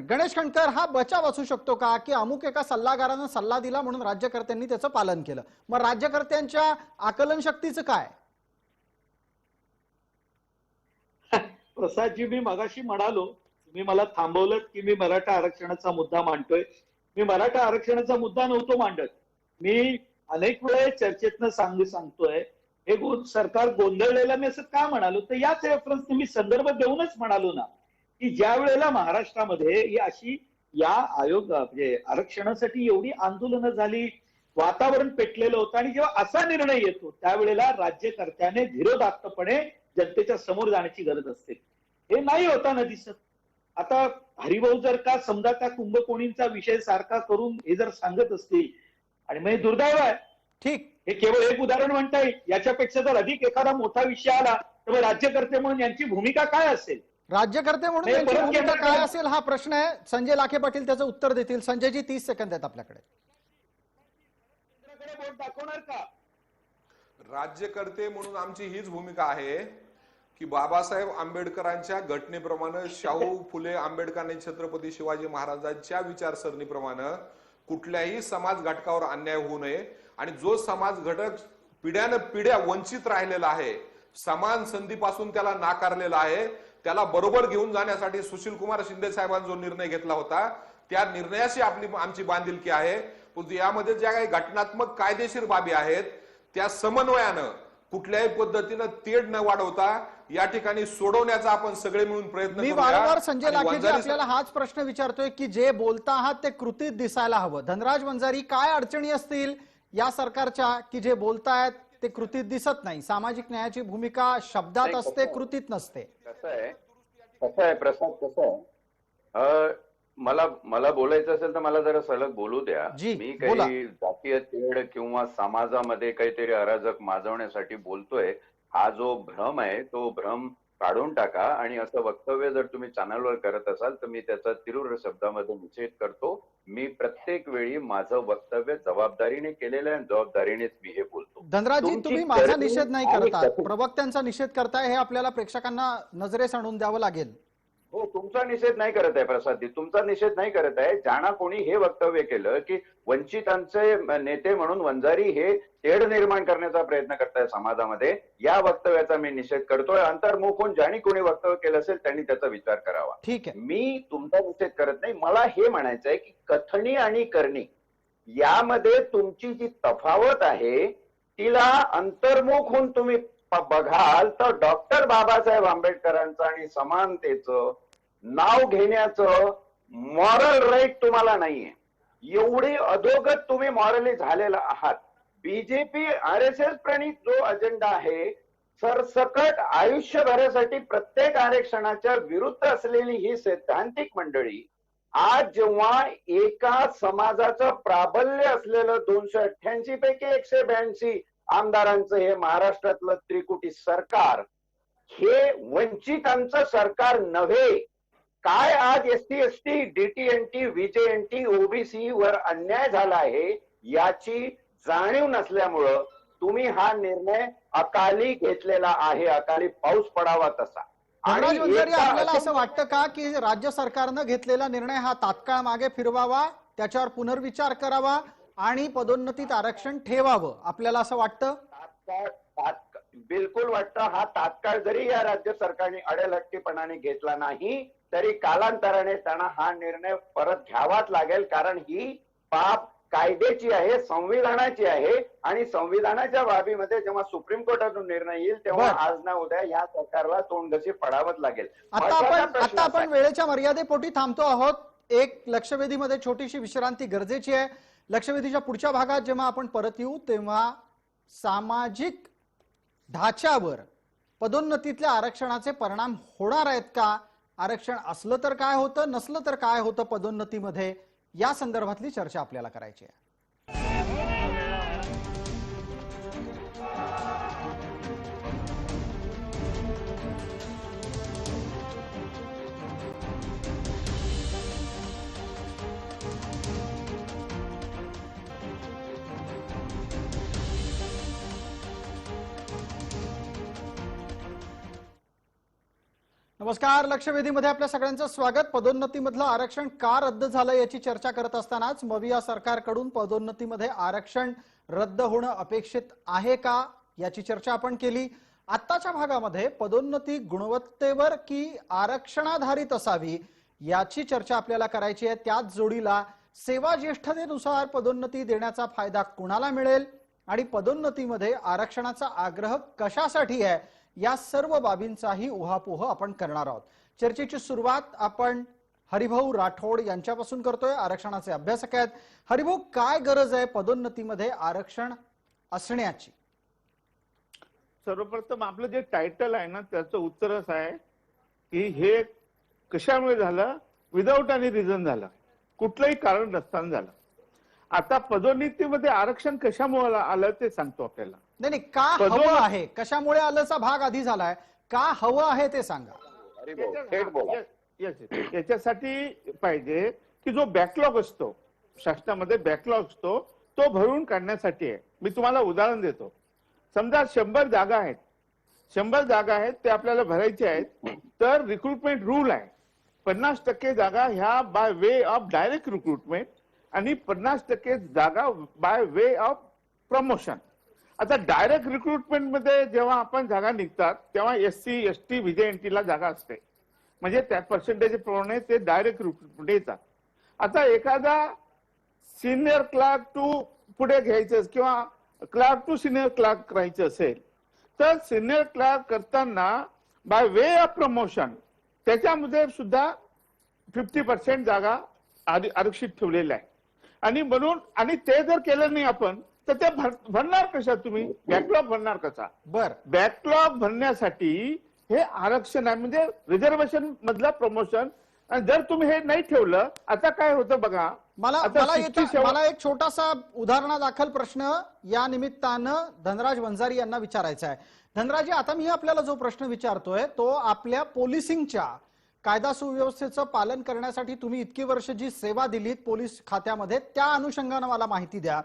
Speaker 1: गणेश खंडकर, हा बचाव असू शकतो का की अमुक एका सल्लागारानं सल्ला दिला म्हणून राज्यकर्त्यांनी त्याचं पालन केलं? मग राज्यकर्त्यांच्या आकलन शक्तीचं काय?
Speaker 5: प्रसादजी, मी मगाशी म्हणालो, तुम्ही मला थांबवलं की मी मराठा आरक्षणाचा मुद्दा मांडतोय. मी मराठा आरक्षणाचा मुद्दा नव्हतो मांडत. मी अनेक वेळा चर्चेतनं सांगतोय हे सरकार गोंधळलेलं, मी असं का म्हणालो, तर याच रेफरन्सने मी संदर्भ देऊनच म्हणालो ना की ज्या वेळेला महाराष्ट्रामध्ये ही अशी म्हणजे आरक्षणासाठी एवढी आंदोलनं झाली, वातावरण पेटलेलं होतं, आणि जेव्हा असा निर्णय येतो त्यावेळेला राज्यकर्त्याने धीरोदात्तपणे जनतेच्या समोर जाण्याची गरज असते. हे नाही होताना दिसत. आता हरिभाऊ जर का समजा त्या कुंभकोणींचा विषय सारखा करून हे जर सांगत असतील, आणि मग दुर्दैव आहे,
Speaker 1: ठीक,
Speaker 5: हे केवळ एक उदाहरण म्हणता येईल. याच्यापेक्षा जर अधिक एखादा मोठा विषय आला तर राज्यकर्ते म्हणून यांची भूमिका काय असेल?
Speaker 1: राज्यकर्ते म्हणून त्यांची भूमिका काय असेल हा प्रश्न आहे. संजय लाखे पाटील त्याचं उत्तर देतील. संजयजी, 30 सेकंद आहेत आपल्याकडे.
Speaker 5: बोट दाखवणार का?
Speaker 2: राज्यकर्ते म्हणून आमची हीच भूमिका आहे की बाबासाहेब आंबेडकरांच्या घटनेप्रमाणे शाहू फुले आंबेडकरांनी छत्रपती शिवाजी महाराजांच्या विचारसरणीप्रमाणे कुठल्याही समाज घटकावर अन्याय होऊ नये आणि जो समाज घटक पिढ्यानं पिढ्या वंचित राहिलेला आहे, समान संधीपासून त्याला नाकारलेला आहे, त्याला बरोबर घेऊन जाण्यासाठी सुशील कुमार शिंदे साहेबांनी जो निर्णय घेतला होता त्या निर्णयाशी आमची बांधिलकी आहे. पण यामध्ये ज्या काही घटनात्मक कायदेशीर बाबी आहेत त्या समन्वयानं कुठल्याही पद्धतीनं तेढ न वाढवता या ठिकाणी सोडवण्याचा आपण सगळे मिळून प्रयत्न
Speaker 1: मी
Speaker 2: करूया.
Speaker 1: वारंवार संजय
Speaker 2: आणि
Speaker 1: लाखेजी
Speaker 2: वंजारी
Speaker 1: आपल्याला हाच प्रश्न विचारतोय की जे बोलता आहात ते कृतीत दिसायला हवं. धनराज वंजारी, काय अडचणी असतील या सरकारच्या की जे बोलतायत ते कृतीत दिसत नाही? सामाजिक न्यायाची भूमिका शब्दात असते, कृतीत नसते.
Speaker 4: कसं आहे प्रसाद, कसं आहे, मला बोलायचं असेल तर मला जरा सलग बोलू द्या.
Speaker 1: जी,
Speaker 4: मी
Speaker 1: बोला.
Speaker 4: काही जातीय तेढ किंवा समाजामध्ये काहीतरी अराजक माजवण्यासाठी बोलतोय हा जो भ्रम आहे तो भ्रम काढून टाका. आणि असं वक्तव्य जर तुम्ही चॅनलवर करत असाल तर मी त्याचा तीव्र शब्दामध्ये निषेध करतो. मी प्रत्येक वेळी माझं वक्तव्य जबाबदारीने केलेलं आहे आणि जबाबदारीनेच मी हे बोलतो.
Speaker 1: धनराजजी,
Speaker 4: तुमची
Speaker 1: तुम्ही माझा
Speaker 4: गर्दी
Speaker 1: निषेध नाही
Speaker 4: आणि
Speaker 1: करतात,
Speaker 4: कथन-
Speaker 1: प्रवक्त्यांचा निषेध करताय हे आपल्याला प्रेक्षकांना नजरेस आणून द्यावं लागेल.
Speaker 4: हो, तुमचा निषेध नाही करत आहे प्रसादजी, तुमचा निषेध नाही करत आहे. ज्यांना कोणी हे वक्तव्य केलं की वंचितांचे नेते म्हणून वंजारी हे तेढ निर्माण करण्याचा प्रयत्न करताय समाजामध्ये, या वक्तव्याचा मी निषेध करतोय. अंतर्मुख होऊन ज्यांनी कोणी वक्तव्य केलं असेल त्यांनी त्याचा विचार करावा.
Speaker 1: ठीक आहे.
Speaker 4: मी तुमचा निषेध करत नाही. मला हे म्हणायचं आहे की कथनी आणि करणी यामध्ये तुमची जी तफावत आहे तिला अंतर्मुख होऊन तुम्ही बघाल तर डॉक्टर बाबासाहेब आंबेडकरांचं आणि समानतेचं नाव घेण्याचं मॉरल राईट तुम्हाला नाहीये. एवढे अधोगत तुम्ही मॉरली झालेला आहात. बीजेपी RSS प्रणित जो अजेंडा आहे, सरसकट आयुष्यभरासाठी प्रत्येक आरक्षणाच्या विरुद्ध असलेली ही सैद्धांतिक मंडळी आज जेव्हा एका समाजाचं प्राबल्य असलेलं 288 पैकी 182 आमदारांचं हे महाराष्ट्रातलं त्रिकुटी सरकार हे वंचितांचं सरकार नव्हे. काय आज ST ST DTNT VJNT OBC वर अन्याय झाला आहे याची जाणीव नसल्यामुळं तुम्ही हा निर्णय अकाली घेतलेला आहे, अकाली पाऊस पडावा तसा.
Speaker 1: धनराज वंजारी, आपल्याला असं वाटतं का की राज्य सरकारनं घेतलेला निर्णय हा तात्काळ मागे फिरवावा, त्याच्यावर पुनर्विचार करावा आणि पदोन्नतीत आरक्षण ठेवावं, आपल्याला असं वाटतं?
Speaker 4: बिलकुल वाटतं. हा तात्काळ जरी या राज्य सरकारने अडेलहट्टीपणाने घेतला नाही तरी कालांतराने त्यांना हा निर्णय परत घ्यावाच लागेल. कारण ही बाब कायद्याची आहे, संविधानाची आहे आणि संविधानाच्या बाबीमध्ये जेव्हा सुप्रीम कोर्टातून निर्णय येईल तेव्हा आज ना उद्या या सरकारला तोंडघशी पडावंच लागेल.
Speaker 1: आता आपण वेळेच्या मर्यादेपोटी थांबतो आहोत. एक लक्षवेधीमध्ये छोटीशी विश्रांती गरजेची आहे. लक्षवेधीच्या पुढच्या भागात जेव्हा आपण परत येऊ तेव्हा सामाजिक ढाच्यावर पदोन्नतीतल्या आरक्षणाचे परिणाम होणार आहेत का, आरक्षण असलं तर काय होतं, नसलं तर काय होतं पदोन्नतीमध्ये, या संदर्भातली चर्चा आपल्याला करायची आहे. नमस्कार, लक्षवेधीमध्ये आपल्या सगळ्यांचं स्वागत. पदोन्नतीमधलं आरक्षण का रद्द झालं याची चर्चा करत असतानाच मविया सरकारकडून पदोन्नतीमध्ये आरक्षण रद्द होणं अपेक्षित आहे का याची चर्चा आपण केली. आत्ताच्या भागामध्ये पदोन्नती गुणवत्तेवर की आरक्षणाधारित असावी याची चर्चा आपल्याला करायची आहे. त्याच जोडीला सेवा ज्येष्ठतेनुसार पदोन्नती देण्याचा फायदा कुणाला मिळेल आणि पदोन्नतीमध्ये आरक्षणाचा आग्रह कशासाठी आहे या सर्व बाबींचाही उहापोह आपण करणार आहोत. चर्चेची सुरुवात आपण हरिभाऊ राठोड यांच्यापासून करतोय. आरक्षणाचे अभ्यासक आहेत. हरिभाऊ, काय गरज आहे पदोन्नतीमध्ये आरक्षण असण्याची?
Speaker 3: सर्वप्रथम आपलं जे टायटल आहे ना त्याचं उत्तर असं आहे की हे कशामुळे झालं, विदाऊट एनी रिझन झालं, कुठलंही कारण नसताना झालं. आता पदोन्नतीमध्ये आरक्षण कशामुळे आलं ते सांगतो आपल्याला.
Speaker 1: नाही, का हवं आहे, कशामुळे आल्याचा भाग आधी झालाय, का हवं आहे ते सांगा.
Speaker 3: याच्यासाठी पाहिजे की जो बॅकलॉग असतो शासनामध्ये, बॅकलॉग असतो तो भरून काढण्यासाठी आहे. मी तुम्हाला उदाहरण देतो. समजा 100 जागा आहेत, 100 जागा आहेत ते आपल्याला भरायचे आहेत, तर रिक्रुटमेंट रूल आहे 50% जागा ह्या by way of direct recruitment आणि 50% जागा बाय वे ऑफ प्रमोशन. आता डायरेक्ट रिक्रुटमेंट मध्ये जेव्हा आपण जागा निघतात तेव्हा SC ST VJNT ला जागा असते, म्हणजे त्या पर्सेंटेज प्रमाणे ते डायरेक्ट रिक्रुटमेंट येतात. आता एखादा सिनियर क्लार्क टू पुढे घ्यायचं किंवा क्लार्क टू सिनियर क्लार्क करायचं असेल तर सिनियर क्लार्क करताना बाय वे ऑफ प्रमोशन त्याच्यामध्ये सुद्धा 50% जागा आरक्षित ठेवलेल्या आहे. आणि म्हणून आणि ते जर केलं नाही आपण तर ते भरणार कशा तुम्ही? बॅकलॉग भरणार कसा?
Speaker 1: बर,
Speaker 3: बॅकलॉग भरण्यासाठी हे आरक्षण आहे, म्हणजे रिझर्वेशन मधलं प्रमोशन. आणि जर तुम्ही हे नाही ठेवलं, आता काय होतं बघा.
Speaker 1: मला
Speaker 3: आता
Speaker 1: मला
Speaker 3: 67
Speaker 1: मला एक छोटासा उदाहरणादाखल प्रश्न या निमित्तानं धनराज वंजारी यांना विचारायचा आहे. धनराजी, आता मी आपल्याला जो प्रश्न विचारतोय तो आपल्या पोलिसिंगच्या कायदा सुव्यवस्थेचं पालन करण्यासाठी तुम्ही इतकी वर्ष जी सेवा दिलीत पोलीस खात्यामध्ये त्या अनुषंगानं मला माहिती द्या.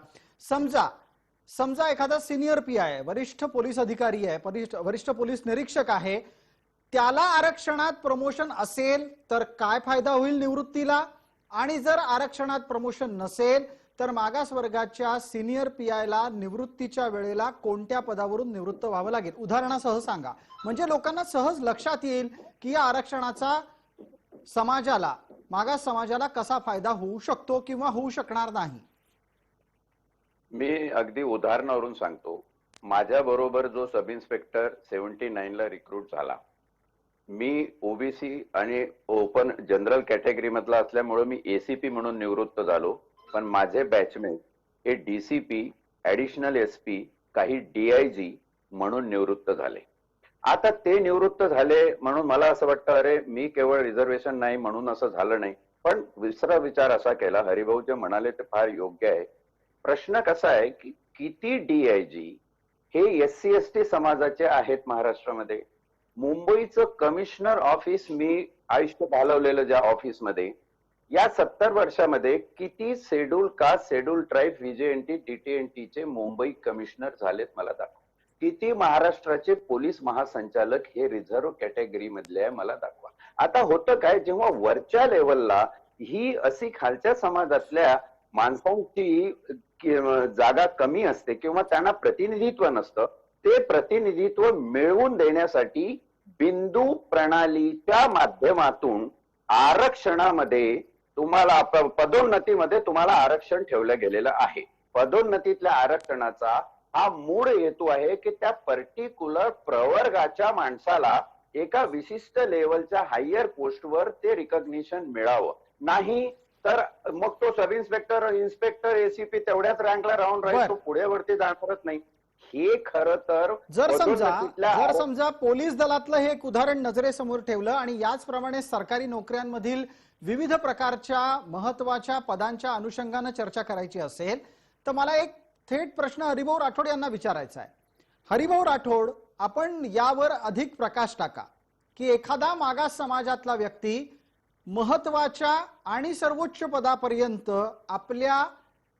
Speaker 1: समजा एखादा सिनियर PI वरिष्ठ पोलीस अधिकारी आहे, वरिष्ठ पोलीस निरीक्षक आहे, त्याला आरक्षणात प्रमोशन असेल तर काय फायदा होईल निवृत्तीला? आणि जर आरक्षणात प्रमोशन नसेल तर मागास वर्गाच्या सिनियर PI ला निवृत्तीच्या वेळेला कोणत्या पदावरून निवृत्त व्हावं लागेल? उदाहरणासह सांगा, म्हणजे लोकांना सहज लक्षात येईल की या आरक्षणाचा समाजाला, मागास समाजाला कसा फायदा होऊ शकतो किंवा होऊ शकणार नाही.
Speaker 4: मी अगदी उदाहरणावरून सांगतो. माझ्या बरोबर जो सब इन्स्पेक्टर 79 ला रिक्रूट झाला, मी OBC आणि ओपन जनरल कॅटेगरी मधला असल्यामुळे मी ACP म्हणून निवृत्त झालो. पण माझे बॅचमेट हे DCP, ऍडिशनल SP, काही DIG म्हणून निवृत्त झाले. आता ते निवृत्त झाले म्हणून मला असं वाटतं, अरे मी केवळ रिझर्वेशन नाही म्हणून असं झालं नाही. पण दुसरा विचार असा केला, हरिभाऊ जे म्हणाले ते फार योग्य आहे. प्रश्न कसा आहे की किती DIG हे SC ST समाजाचे आहेत महाराष्ट्रामध्ये? मुंबईचं कमिशनर ऑफिस मी आयुष्य घालवलेलं ज्या ऑफिसमध्ये, या 70 वर्षामध्ये किती schedule caste, schedule tribe, VJNT, DTNT चे मुंबई कमिशनर झालेत मला दाखवा. किती महाराष्ट्राचे पोलीस महासंचालक हे रिझर्व्ह कॅटेगरी मधले आहे मला दाखवा. आता होतं काय, जेव्हा वरच्या लेवलला ही अशी खालच्या समाजातल्या माणसांची जागा कमी असते किंवा त्यांना प्रतिनिधित्व नसतं, ते प्रतिनिधित्व मिळवून देण्यासाठी बिंदू प्रणालीच्या माध्यमातून आरक्षणामध्ये तुम्हाला पदोन्नतीमध्ये तुम्हाला आरक्षण ठेवलं गेलेलं आहे. पदोन्नतीतल्या आरक्षणाचा हा मूळ हेतू आहे की त्या पर्टिक्युलर प्रवर्गाच्या माणसाला एका विशिष्ट लेवलच्या हायर पोस्टवर ते रिकॉग्निशन मिळावं. नाही तर मग तो सब इन्स्पेक्टर, इन्स्पेक्टर, ACP तेवढ्याच रँकला राहून राहील, तो पुढे वरती जाणारच नाही. हे खरं तर
Speaker 1: जर समजा पोलीस दलातलं हे एक उदाहरण नजरेसमोर ठेवलं आणि याचप्रमाणे सरकारी नोकऱ्यांमधील विविध प्रकारच्या महत्वाच्या पदांच्या अनुषंगानं चर्चा करायची असेल तर मला एक थेट प्रश्न हरिभाऊ राठोड यांना विचारायचा आहे. हरिभाऊ राठोड, आपण यावर अधिक प्रकाश टाका की एखादा मागास समाजातला व्यक्ती महत्वाच्या आणि सर्वोच्च पदापर्यंत आपल्या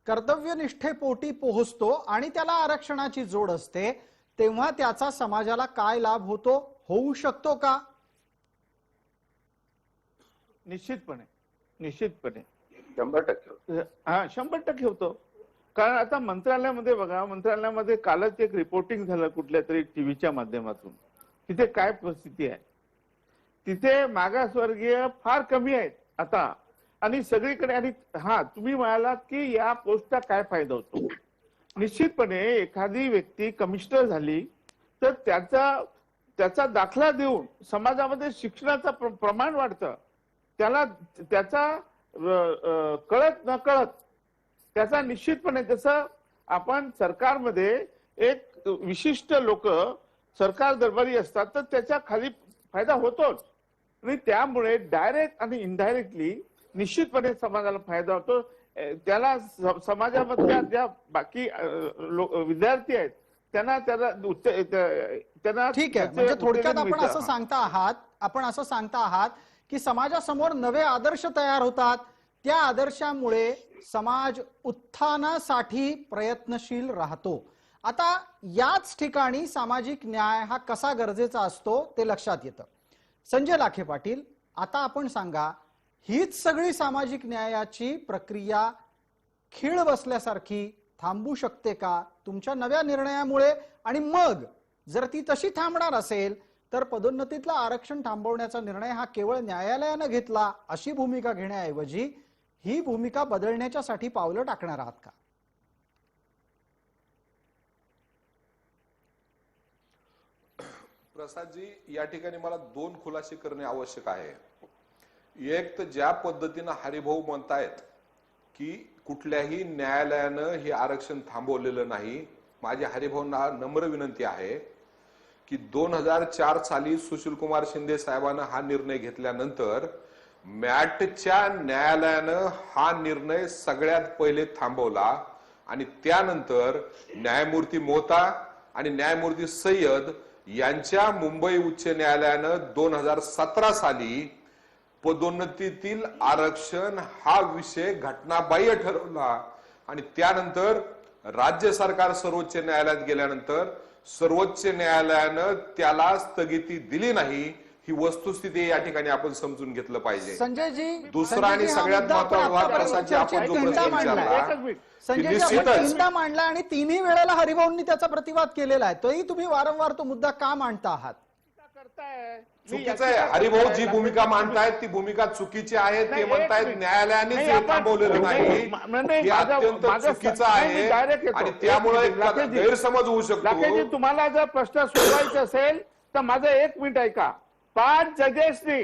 Speaker 1: कर्तव्यनिष्ठेपोटी पोहोचतो आणि त्याला आरक्षणाची जोड असते, तेव्हा त्याचा समाजाला काय लाभ होतो, होऊ शकतो का?
Speaker 3: निश्चितपणे
Speaker 4: 100%
Speaker 3: हा 100% होतो. कारण आता मंत्रालयामध्ये बघा, मंत्रालयामध्ये कालच एक रिपोर्टिंग झालं कुठल्या तरी टीव्हीच्या माध्यमातून. तिथे काय परिस्थिती आहे, तिथे मागासवर्गीय फार कमी आहेत आता आणि सगळीकडे. आणि हा तुम्ही म्हणालात की या पोस्टचा काय फायदा होतो. निश्चितपणे एखादी व्यक्ती कमिशनर झाली तर त्याचा दाखला देऊन समाजामध्ये शिक्षणाचं प्रमाण वाढतं. त्याला त्याचा कळत न कळत त्याचा निश्चितपणे, जसं आपण सरकारमध्ये एक विशिष्ट लोक सरकार दरबारी असतात तर त्याच्या खाली फायदा होतोच. आणि त्यामुळे डायरेक्ट आणि इनडायरेक्टली निश्चितपणे समाजाला फायदा होतो. त्याला समाजामधल्या ज्या बाकी विद्यार्थी आहेत त्यांना
Speaker 1: ठीक आहे. म्हणजे थोडक्यात आपण असं सांगता आहात की समाजासमोर नवे आदर्श तयार होतात, त्या आदर्शामुळे समाज उत्थानासाठी प्रयत्नशील राहतो. आता याच ठिकाणी सामाजिक न्याय हा कसा गरजेचा असतो ते लक्षात येतं. संजय लाखे पाटील, आता आपण सांगा, हीच सगळी सामाजिक न्यायाची प्रक्रिया खीळ बसल्यासारखी थांबू शकते का तुमच्या नव्या निर्णयामुळे? आणि मग जर ती तशी थांबणार असेल तर पदोन्नतीतलं आरक्षण थांबवण्याचा निर्णय हा केवळ न्यायालयानं घेतला अशी भूमिका घेण्याऐवजी ही भूमिका बदलण्याच्यासाठी पावलं टाकणार आहात का?
Speaker 2: प्रसादजी, या ठिकाणी मला दोन खुलासे करणे आवश्यक आहे. एक तर ज्या पद्धतीनं हरिभाऊ म्हणतायत की कुठल्याही न्यायालयानं हे आरक्षण थांबवलेलं नाही, माझी हरिभाऊंना नम्र विनंती आहे की 2004 साली सुशील कुमार शिंदे साहेबांना हा निर्णय घेतल्यानंतर मॅटच्या न्यायालयानं हा निर्णय सगळ्यात पहिले थांबवला आणि त्यानंतर न्यायमूर्ती मोहता आणि न्यायमूर्ती सय्यद यांच्या मुंबई उच्च न्यायालयानं 2017 साली पदोन्नतीतील आरक्षण हा विषय घटनाबाह्य ठरवला आणि त्यानंतर राज्य सरकार सर्वोच्च न्यायालयात गेल्यानंतर सर्वोच्च न्यायालयानं त्याला स्थगिती दिली नाही. ही वस्तुस्थिती या ठिकाणी आपण समजून घेतलं पाहिजे.
Speaker 1: संजयजी,
Speaker 2: दुसरा आणि सगळ्यात महत्त्वाचा प्रसादजी, आपण जो प्रश्न विचारला
Speaker 1: संजयजी, आपण तीनदा मांडला आणि तिन्ही वेळेला हरिभाऊंनी त्याचा प्रतिवाद केलेला आहे, तोही तुम्ही वारंवार तो मुद्दा का मांडता आहात?
Speaker 2: चुकीचं आहे. हरिभाऊ जी भूमिका मांडतायत ती भूमिका चुकीची आहे. ते म्हणतायत न्यायालयानेच हे थांबवलेलं नाही, हे अत्यंत चुकीचं आहे आणि त्यामुळे एक गैरसमज होऊ शकतो.
Speaker 3: तुम्हाला जर प्रश्न सोडवायचा असेल तर माझं 1 मिनिट ऐका. 5 जजेसनी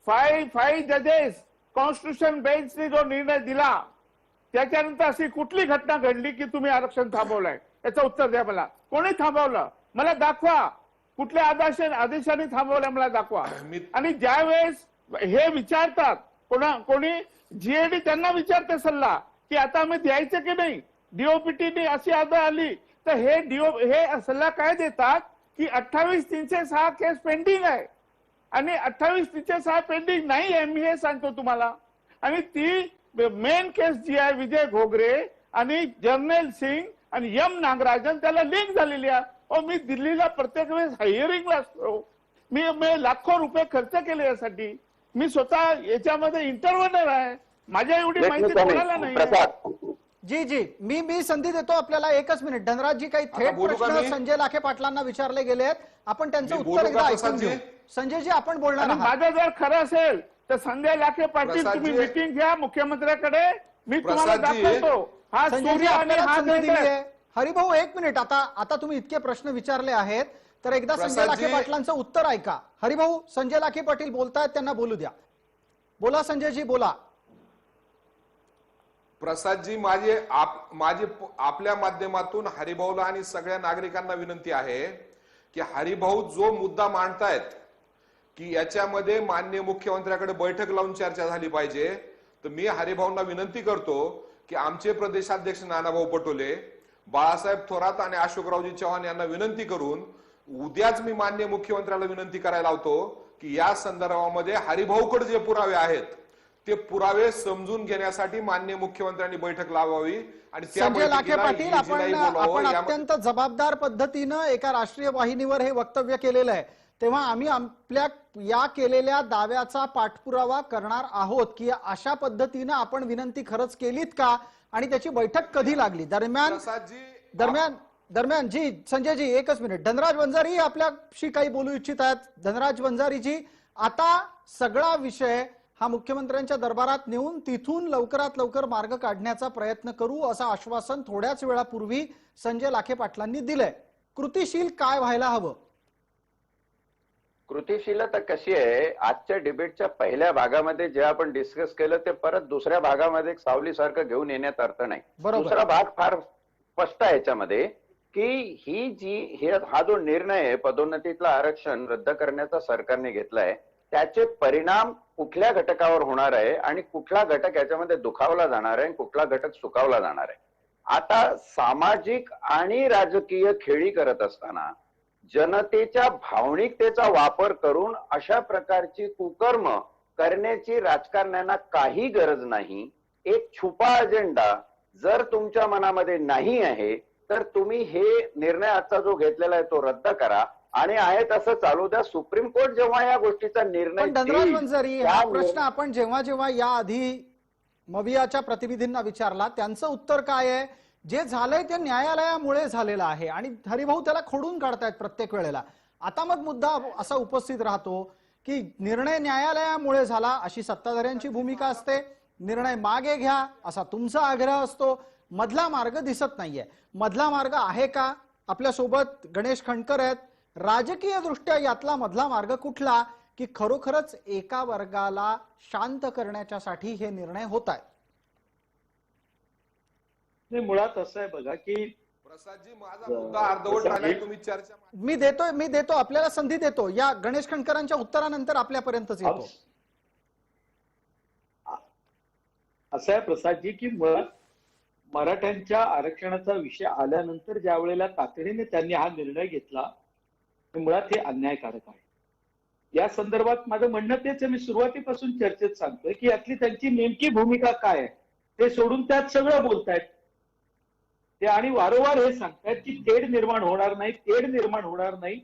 Speaker 3: 5 जजेस कॉन्स्टिट्यूशन बेंचनी जो निर्णय दिला त्याच्यानंतर अशी कुठली घटना घडली की तुम्ही आरक्षण थांबवलंय? याचं उत्तर द्या मला. कोणी थांबवलं? मला दाखवा. कुठल्या आदेशाने थांबवलं मला दाखवा. आणि ज्यावेळेस हे विचारतात कोणी जीएडी त्यांना विचारते सल्ला की आता आम्ही द्यायचं की नाही, डीओपीटीने अशी आदर आली तर हे सल्ला काय देतात की 28,306 केस पेंडिंग आहे आणि 28,306 पेंडिंग नाही आहे, मी हे सांगतो तुम्हाला. आणि ती मेन केस जी आहे विजय घोगरे आणि जर्नेल सिंग आणि एम नागराजन त्याला लिंक झालेली आहे. मी दिल्लीला प्रत्येक वेळेस हिअरिंगला असतो. मी लाखो रुपये खर्च केले यासाठी. मी स्वतः याच्यामध्ये इंटरव्हनर आहे. माझ्या एवढी माहिती कोणाला नाही.
Speaker 1: जी मी संधी देतो आपल्याला. 1च मिनिट. धनराजजी, काही थेट प्रश्न संजय लाखे पाटलांना विचारले गेले आहेत, आपण त्यांचं उत्तर एकदा ऐकून घेऊ. संजयजी, आपण बोलणार आहात.
Speaker 3: माझं जर खरं असेल तर संजय लाखे पाटील तुम्ही मीटिंग घ्या मुख्यमंत्र्याकडे, मी तुम्हाला दाखवतो. हा
Speaker 1: संजयजी, आपल्याला संधी दिली आहे. हरिभाऊ, 1 मिनिट. आता तुम्ही इतके प्रश्न विचारले आहेत तर एकदा संजय लाखे पाटलांचं उत्तर ऐका. हरिभाऊ, संजय लाखे पाटील बोलतायत, त्यांना बोलू द्या. बोला संजयजी, बोला.
Speaker 2: प्रसादजी, माझी आपल्या माध्यमातून हरिभाऊला आणि सगळ्या नागरिकांना विनंती आहे की हरिभाऊ जो मुद्दा मांडतायत की याच्यामध्ये माननीय मुख्यमंत्र्याकडे बैठक लावून चर्चा झाली पाहिजे, तर मी हरिभाऊंना विनंती करतो की आमचे प्रदेशाध्यक्ष नानाभाऊ पटोले, बाळासाहेब थोरात आणि अशोकरावजी चव्हाण यांना विनंती करून उद्याच मी माननीय मुख्यमंत्र्याला विनंती करायला लावतो की या संदर्भामध्ये हरिभाऊकडे जे पुरावे आहेत ते पुरावे समजून घेण्यासाठी माननीय मुख्यमंत्र्यांनी बैठक लावावी. आणि
Speaker 1: संजय लाखे पाटील, आपण अत्यंत जबाबदार पद्धतीनं एका राष्ट्रीय वाहिनीवर हे वक्तव्य केलेलं आहे, तेव्हा आम्ही आपल्या या केलेल्या दाव्याचा पाठपुरावा करणार आहोत की अशा पद्धतीनं आपण विनंती खरंच केलीत का आणि त्याची बैठक कधी लागली. दरम्यान जी संजयजी, 1च मिनिट. धनराज वंजारी आपल्याशी काही बोलू इच्छित आहेत. धनराज वंजारीजी, आता सगळा विषय हा मुख्यमंत्र्यांच्या दरबारात नेऊन तिथून लवकरात लवकर मार्ग काढण्याचा प्रयत्न करू असं आश्वासन थोड्याच वेळापूर्वी संजय लाखे पाटलांनी दिलंय. कृतीशील काय व्हायला हवं?
Speaker 4: कृतीशीलता कशी आहे? आजच्या डिबेटच्या पहिल्या भागामध्ये जे आपण डिस्कस केलं ते परत दुसऱ्या भागामध्ये एक सावलीसारखं घेऊन येण्यात अर्थ नाही. दुसरा भाग फार स्पष्ट आहे याच्यामध्ये की हा जो निर्णय आहे पदोन्नतीतलं आरक्षण रद्द करण्याचा सरकारने घेतलाय त्याचे परिणाम कुठल्या घटकावर होणार आहे आणि कुठला घटक याच्यामध्ये दुखावला जाणार आहे आणि कुठला घटक सुखावला जाणार आहे. आता सामाजिक आणि राजकीय खेळी करत असताना जनतेच्या भावनिकतेचा वापर करून अशा प्रकारची कुकर्म करण्याची राजकारण्यांना काही गरज नाही. एक छुपा अजेंडा जर तुमच्या मनामध्ये नाही आहे तर तुम्ही हे निर्णय आजचा जो घेतलेला आहे तो रद्द करा आणि आहे तसं चालू द्या. सुप्रीम कोर्ट जेव्हा या गोष्टीचा निर्णय
Speaker 1: पण धनराज
Speaker 4: देईल,
Speaker 1: वंजारी,
Speaker 4: त्या
Speaker 1: हा प्रश्न आपण जेव्हा जेव्हा या आधी मवियाच्या प्रतिनिधींना विचारला, त्यांचं उत्तर काय आहे? जे झालंय ते न्यायालयामुळे झालेलं आहे आणि हरिभाऊ त्याला खोडून काढतायत प्रत्येक वेळेला. आता मग मुद्दा असा उपस्थित राहतो की निर्णय न्यायालयामुळे झाला अशी सत्ताधाऱ्यांची भूमिका असते, निर्णय मागे घ्या असा तुमचा आग्रह असतो, मधला मार्ग दिसत नाहीये. मधला मार्ग आहे का? आपल्या सोबत गणेश खंडकर आहेत. राजकीय दृष्ट्या यातला मधला मार्ग कुठला, की खरोखरच एका वर्गाला शांत करण्याच्यासाठी हे निर्णय होत आहेत?
Speaker 5: मुळात असं आहे बघा की
Speaker 2: प्रसादजी, माझा मुद्दा अर्धवट राहिलाय, तुम्ही चर्चा
Speaker 1: मी देतो आपल्याला संधी देतो. या गणेश खंडकरांच्या उत्तरानंतर आपल्यापर्यंतच येतो.
Speaker 5: असं आहे प्रसादजी की मुळात मराठ्यांच्या आरक्षणाचा विषय आल्यानंतर ज्या वेळेला तातडीने त्यांनी हा निर्णय घेतला, मुळात हे अन्यायकारक आहे. या संदर्भात माझं म्हणणं तेच आहे, मी सुरुवातीपासून चर्चेत सांगतोय की यातली त्यांची नेमकी भूमिका काय आहे ते सोडून त्यात सगळं बोलतायत ते आणि वारंवार हे सांगतायत की तेढ निर्माण होणार नाही, तेढ निर्माण होणार नाही.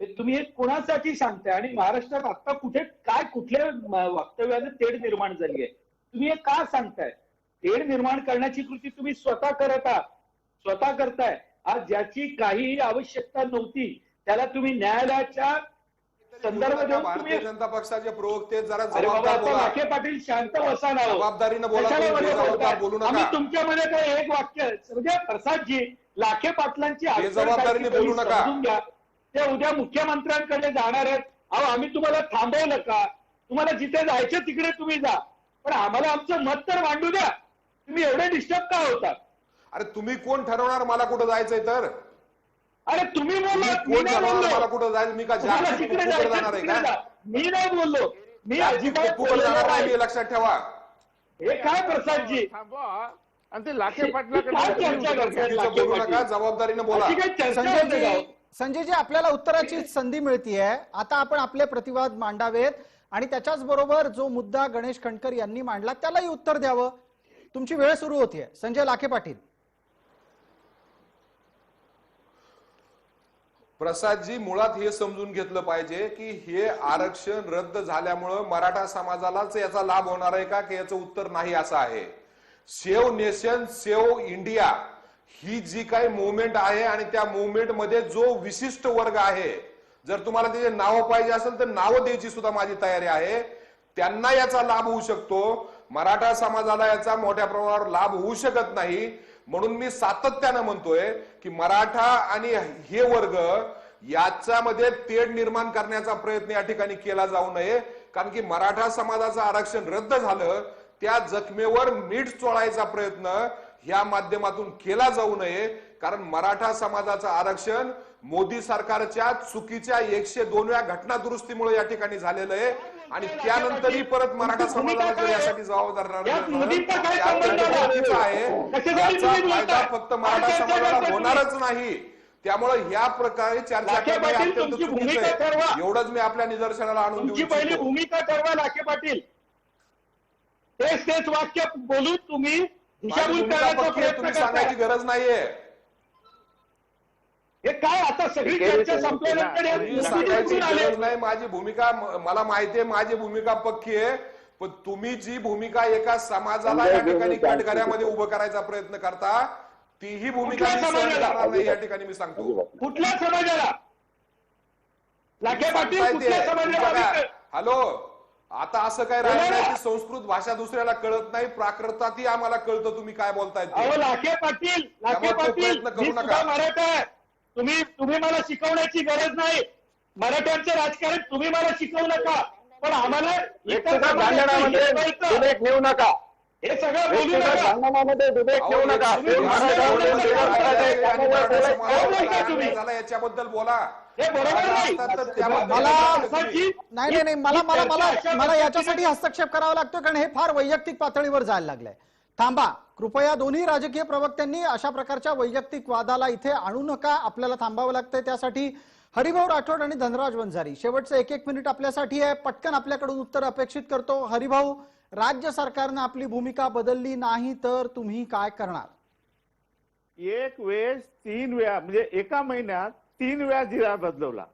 Speaker 5: तुम्ही हे कोणासाठी सांगताय आणि महाराष्ट्रात आता कुठे काय कुठल्या वक्तव्याने तेढ निर्माण झाली आहे, तुम्ही हे का सांगताय? तेढ निर्माण करण्याची कृती तुम्ही स्वतः करताय. आज ज्याची काहीही आवश्यकता नव्हती त्याला तुम्ही न्यायालयाच्या संदर्भ देऊन
Speaker 2: भारतीय जनता पक्षाचे प्रवक्ते जरा
Speaker 5: अरे बाबा,
Speaker 2: जबाबदार
Speaker 5: आता
Speaker 2: बोला,
Speaker 5: लाखे पाटील शांत बसा ना.
Speaker 2: जबाबदारीनं बोला,
Speaker 5: कशाला
Speaker 2: तुम्ही
Speaker 5: मध्ये
Speaker 2: बेजबाबदार
Speaker 5: बोलताय?
Speaker 2: बोलू
Speaker 5: आम्ही
Speaker 2: नका.
Speaker 5: तुमच्यामध्ये काय एक वाक्य म्हणजे प्रसादजी, लाखे पाटलांची अडचण
Speaker 2: बेजबाबदारीने
Speaker 5: काय ती
Speaker 2: बोलू नका.
Speaker 5: समजून घ्या. ते उद्या मुख्यमंत्र्यांकडे जाणार आहेत. अहो, आम्ही तुम्हाला थांबवलं का? तुम्हाला जिथे जायचं तिकडे तुम्ही जा, पण आम्हाला आमचं मत तर मांडू द्या. तुम्ही एवढे डिस्टर्ब का होता?
Speaker 2: अरे तुम्ही कोण ठरवणार मला कुठं जायचंय? तर
Speaker 5: अरे तुम्ही बोला, मी
Speaker 2: कोण
Speaker 5: नाही
Speaker 2: ठरवणार मला
Speaker 5: बोललो.
Speaker 2: कुठं जायचं? मी का
Speaker 5: तुम्हाला जिकडे
Speaker 2: जाणार
Speaker 5: जायचं
Speaker 2: आहे
Speaker 5: तिकडे
Speaker 2: का?
Speaker 5: जा. मी नाही बोललो. मी अजिबात
Speaker 2: जाणार नाही,
Speaker 5: बोललो
Speaker 2: हे लक्षात ठेवा.
Speaker 5: हे काय प्रसादजी?
Speaker 3: थांबवा आणि ते लाखे पाटलाकडे
Speaker 5: काय चर्चा करताय?
Speaker 2: चुकीचं बोलू नका, जबाबदारीनं बोला.
Speaker 5: अशी काही चर्चा होते का?
Speaker 1: संजयजी, आपल्याला उत्तराची संधी मिळतीये. आता आपण आपले प्रतिवाद मांडावेत आणि त्याच्याच बरोबर जो मुद्दा गणेश खंडकर यांनी मांडला त्यालाही उत्तर द्यावं. तुमची वेळ सुरू होतीये. संजय लाखे पाटील.
Speaker 2: प्रसादजी, मुळात हे समजून घेतलं पाहिजे की हे आरक्षण रद्द झाल्यामुळं मराठा समाजालाच याचा लाभ होणार आहे का, की याचं उत्तर नाही असं आहे. सेव्ह नेशन सेव्ह इंडिया ही जी काही मुवमेंट आहे आणि त्या मुवमेंट मध्ये जो विशिष्ट वर्ग आहे, जर तुम्हाला त्याचे नाव पाहिजे असेल तर नावं द्यायची सुद्धा माझी तयारी आहे. त्यांना याचा लाभ होऊ शकतो, मराठा समाजाला याचा मोठ्या प्रमाणावर लाभ होऊ शकत नाही. म्हणून मी सातत्यानं म्हणतोय की मराठा आणि हे वर्ग याच्यामध्ये तेढ निर्माण करण्याचा प्रयत्न या ठिकाणी केला जाऊ नये. कारण की मराठा समाजाचं आरक्षण रद्द झालं, त्या जखमेवर मीठ चोळायचा प्रयत्न ह्या माध्यमातून केला जाऊ नये. कारण मराठा समाजाचं आरक्षण मोदी सरकारच्या चुकीच्या 102व्या घटना दुरुस्तीमुळे या ठिकाणी झालेलं आहे आणि त्यानंतरही परत मराठा समाजाला यासाठी जबाबदार फायदा फक्त मराठा समाजाला होणारच नाही. त्यामुळे ह्या प्रकारे चर्चा करणे अत्यंत चुकीचं आहे. एवढंच मी आपल्या निदर्शनाला आणून देऊ
Speaker 5: तुमची पहिली
Speaker 2: इच्छितो.
Speaker 5: भूमिका ठरवा लाखे पाटील. तेच वाक्य बोलून तुम्ही दिशाभूल
Speaker 2: माझी भूमिका
Speaker 5: करण्याचा
Speaker 2: पक्की आहे,
Speaker 5: प्रयत्न
Speaker 2: तुम्ही सांगायची
Speaker 5: करताय.
Speaker 2: गरज नाहीये.
Speaker 5: हे काय आता सगळी चर्चा संपल्यानंतर हे
Speaker 2: तुम्ही
Speaker 5: नवीन
Speaker 2: सांगायची
Speaker 5: उठून आले.
Speaker 2: गरज नाही. माझी भूमिका मला माहिती आहे, माझी भूमिका पक्की आहे. पण तुम्ही जी भूमिका एका समाजाला या ठिकाणी कटघऱ्यामध्ये उभं करायचा प्रयत्न करता, तीही भूमिका मी सहन करणार नाही या ठिकाणी मी सांगतो.
Speaker 5: कुठल्या समाजाला? लाखे पाटील कुठल्या समाजाला?
Speaker 2: हॅलो, आता असं काय राहिलं नाही की संस्कृत भाषा दुसऱ्याला कळत नाही, प्राकृतातही आम्हाला कळतं तुम्ही काय बोलताय ते.
Speaker 5: अहो लाखे पाटील
Speaker 2: त्यामुळे तो
Speaker 5: मी
Speaker 2: प्रयत्न करू
Speaker 5: सुद्धा
Speaker 2: नका.
Speaker 5: मराठा आहे. तुम्ही मला शिकवण्याची गरज नाही. मराठ्यांचं राजकारण तुम्ही मला शिकवू नका, पण आम्हाला इतर
Speaker 4: भांडणामध्ये
Speaker 5: समाजाचं
Speaker 4: विवेक नेऊ नका.
Speaker 5: हे सगळं बोलू नका.
Speaker 4: भांडणामध्ये विवेक नेऊ नका.
Speaker 2: झाला याच्याबद्दल बोला.
Speaker 5: हे बरोबर नाही.
Speaker 1: मला याच्यासाठी हस्तक्षेप करावा लागतो कारण हे फार वैयक्तिक पातळीवर जायला लागलंय. थांबा, कृपया दोन्ही राजकीय प्रवक्त्यांनी अशा प्रकारच्या वैयक्तिक वादाला इथे आणू नका. आपल्याला थांबावं लागतंय. त्यासाठी हरिभाऊ राठोड आणि धनराज वंजारी शेवटचं 1-1 मिनिट आपल्यासाठी आहे. पटकन आपल्याकडून उत्तर अपेक्षित करतो. हरिभाऊ, राज्य सरकारनं आपली भूमिका बदलली नाही तर तुम्ही काय करणार?
Speaker 3: एक वेळेस 3 वेळा म्हणजे एका महिन्यात 3 वेळा जिरा बदलवला.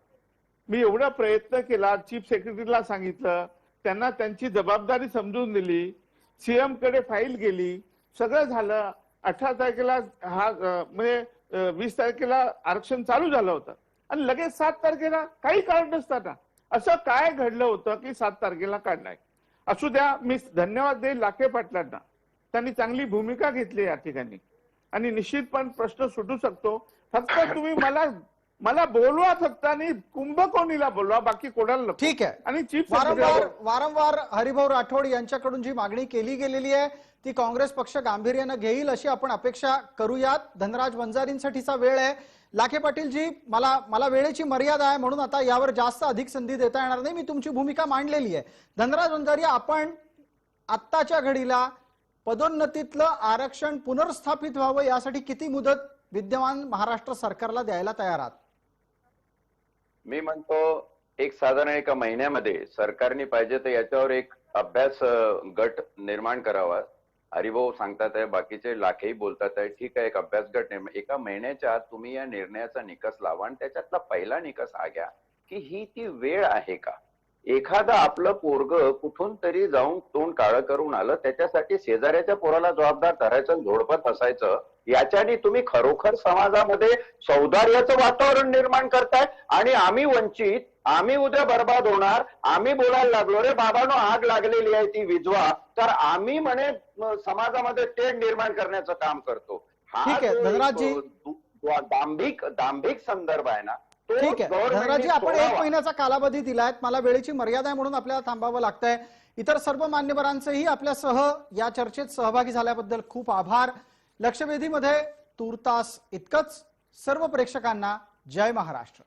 Speaker 3: मी एवढा प्रयत्न केला, चीफ सेक्रेटरीला सांगितलं, त्यांना त्यांची जबाबदारी समजून दिली, सीएम कडे फाईल गेली, सगळं झालं. 18 तारखेला हा म्हणजे 20 तारखेला आरक्षण चालू झालं होतं आणि लगेच 7 तारखेला काही कारण नसताना असं काय घडलं होतं की 7 तारखेला काढणार? असू द्या, मी धन्यवाद देईल लाखे पाटलांना, त्यांनी चांगली भूमिका घेतली या ठिकाणी आणि निश्चितपणे प्रश्न सुटू शकतो. फक्त तुम्ही मला बोलवा फक्त आणि कुंभकोणीला बोलवा, बाकी कोणाला नको.
Speaker 1: ठीक आहे.
Speaker 3: आणि चीफ
Speaker 1: वारंवार हरिभाऊ राठोड यांच्याकडून जी मागणी केली गेलेली आहे ती काँग्रेस पक्ष गांभीर्यानं घेईल अशी आपण अपेक्षा करूयात. धनराज वंजारींसाठीचा वेळ आहे. लाखे पाटील जी, मला वेळेची मर्यादा आहे म्हणून आता यावर जास्त अधिक संधी देता येणार नाही. मी तुमची भूमिका मांडलेली आहे. धनराज वंजारी, आपण आत्ताच्या घडीला पदोन्नतीतलं आरक्षण पुनर्स्थापित व्हावं यासाठी किती मुदत विद्यमान महाराष्ट्र सरकारला द्यायला तयार आहात?
Speaker 4: मी म्हणतो साधारण एका महिन्यामध्ये सरकारने पाहिजे तर याच्यावर एक अभ्यास गट निर्माण करावा. हरिभाऊ सांगतात आहे, बाकीचे लाखेही बोलतात आहे, ठीक आहे, एक अभ्यास गट एका महिन्याच्या आत तुम्ही या निर्णयाचा निकष लावा आणि त्याच्यातला पहिला निकष हा घ्या की ही ती वेळ आहे का? एखादा आपलं पोरग कुठून तरी जाऊन तोंड काळं करून आलं, त्याच्यासाठी शेजाऱ्याच्या पोराला जबाबदार धरायचं, झोडपत असायचं, याच्याने तुम्ही खरोखर समाजामध्ये सौहार्दाचं वातावरण निर्माण करताय. आणि आम्ही वंचित, आम्ही उद्या बर्बाद होणार, आम्ही बोलायला लागलो रे बाबांनो आग लागलेली आहे ती विझवा, तर आम्ही म्हणे समाजामध्ये तेढ निर्माण करण्याचं काम करतो.
Speaker 1: ठीक आहे धनराजजी,
Speaker 4: दांभिक संदर्भ आहे ना.
Speaker 1: ठीक आहे धनराजजी, आपण 1 महिन्याचा कालावधी दिलाय, मला वेळेची मर्यादा आहे म्हणून आपल्याला थांबावं लागतंय. इतर सर्व मान्यवरांचेही आपल्यासह या चर्चेत सहभागी झाल्याबद्दल खूप आभार. लक्षवेधीमध्ये तूर्तास इतकंच. सर्व प्रेक्षकांना जय महाराष्ट्र.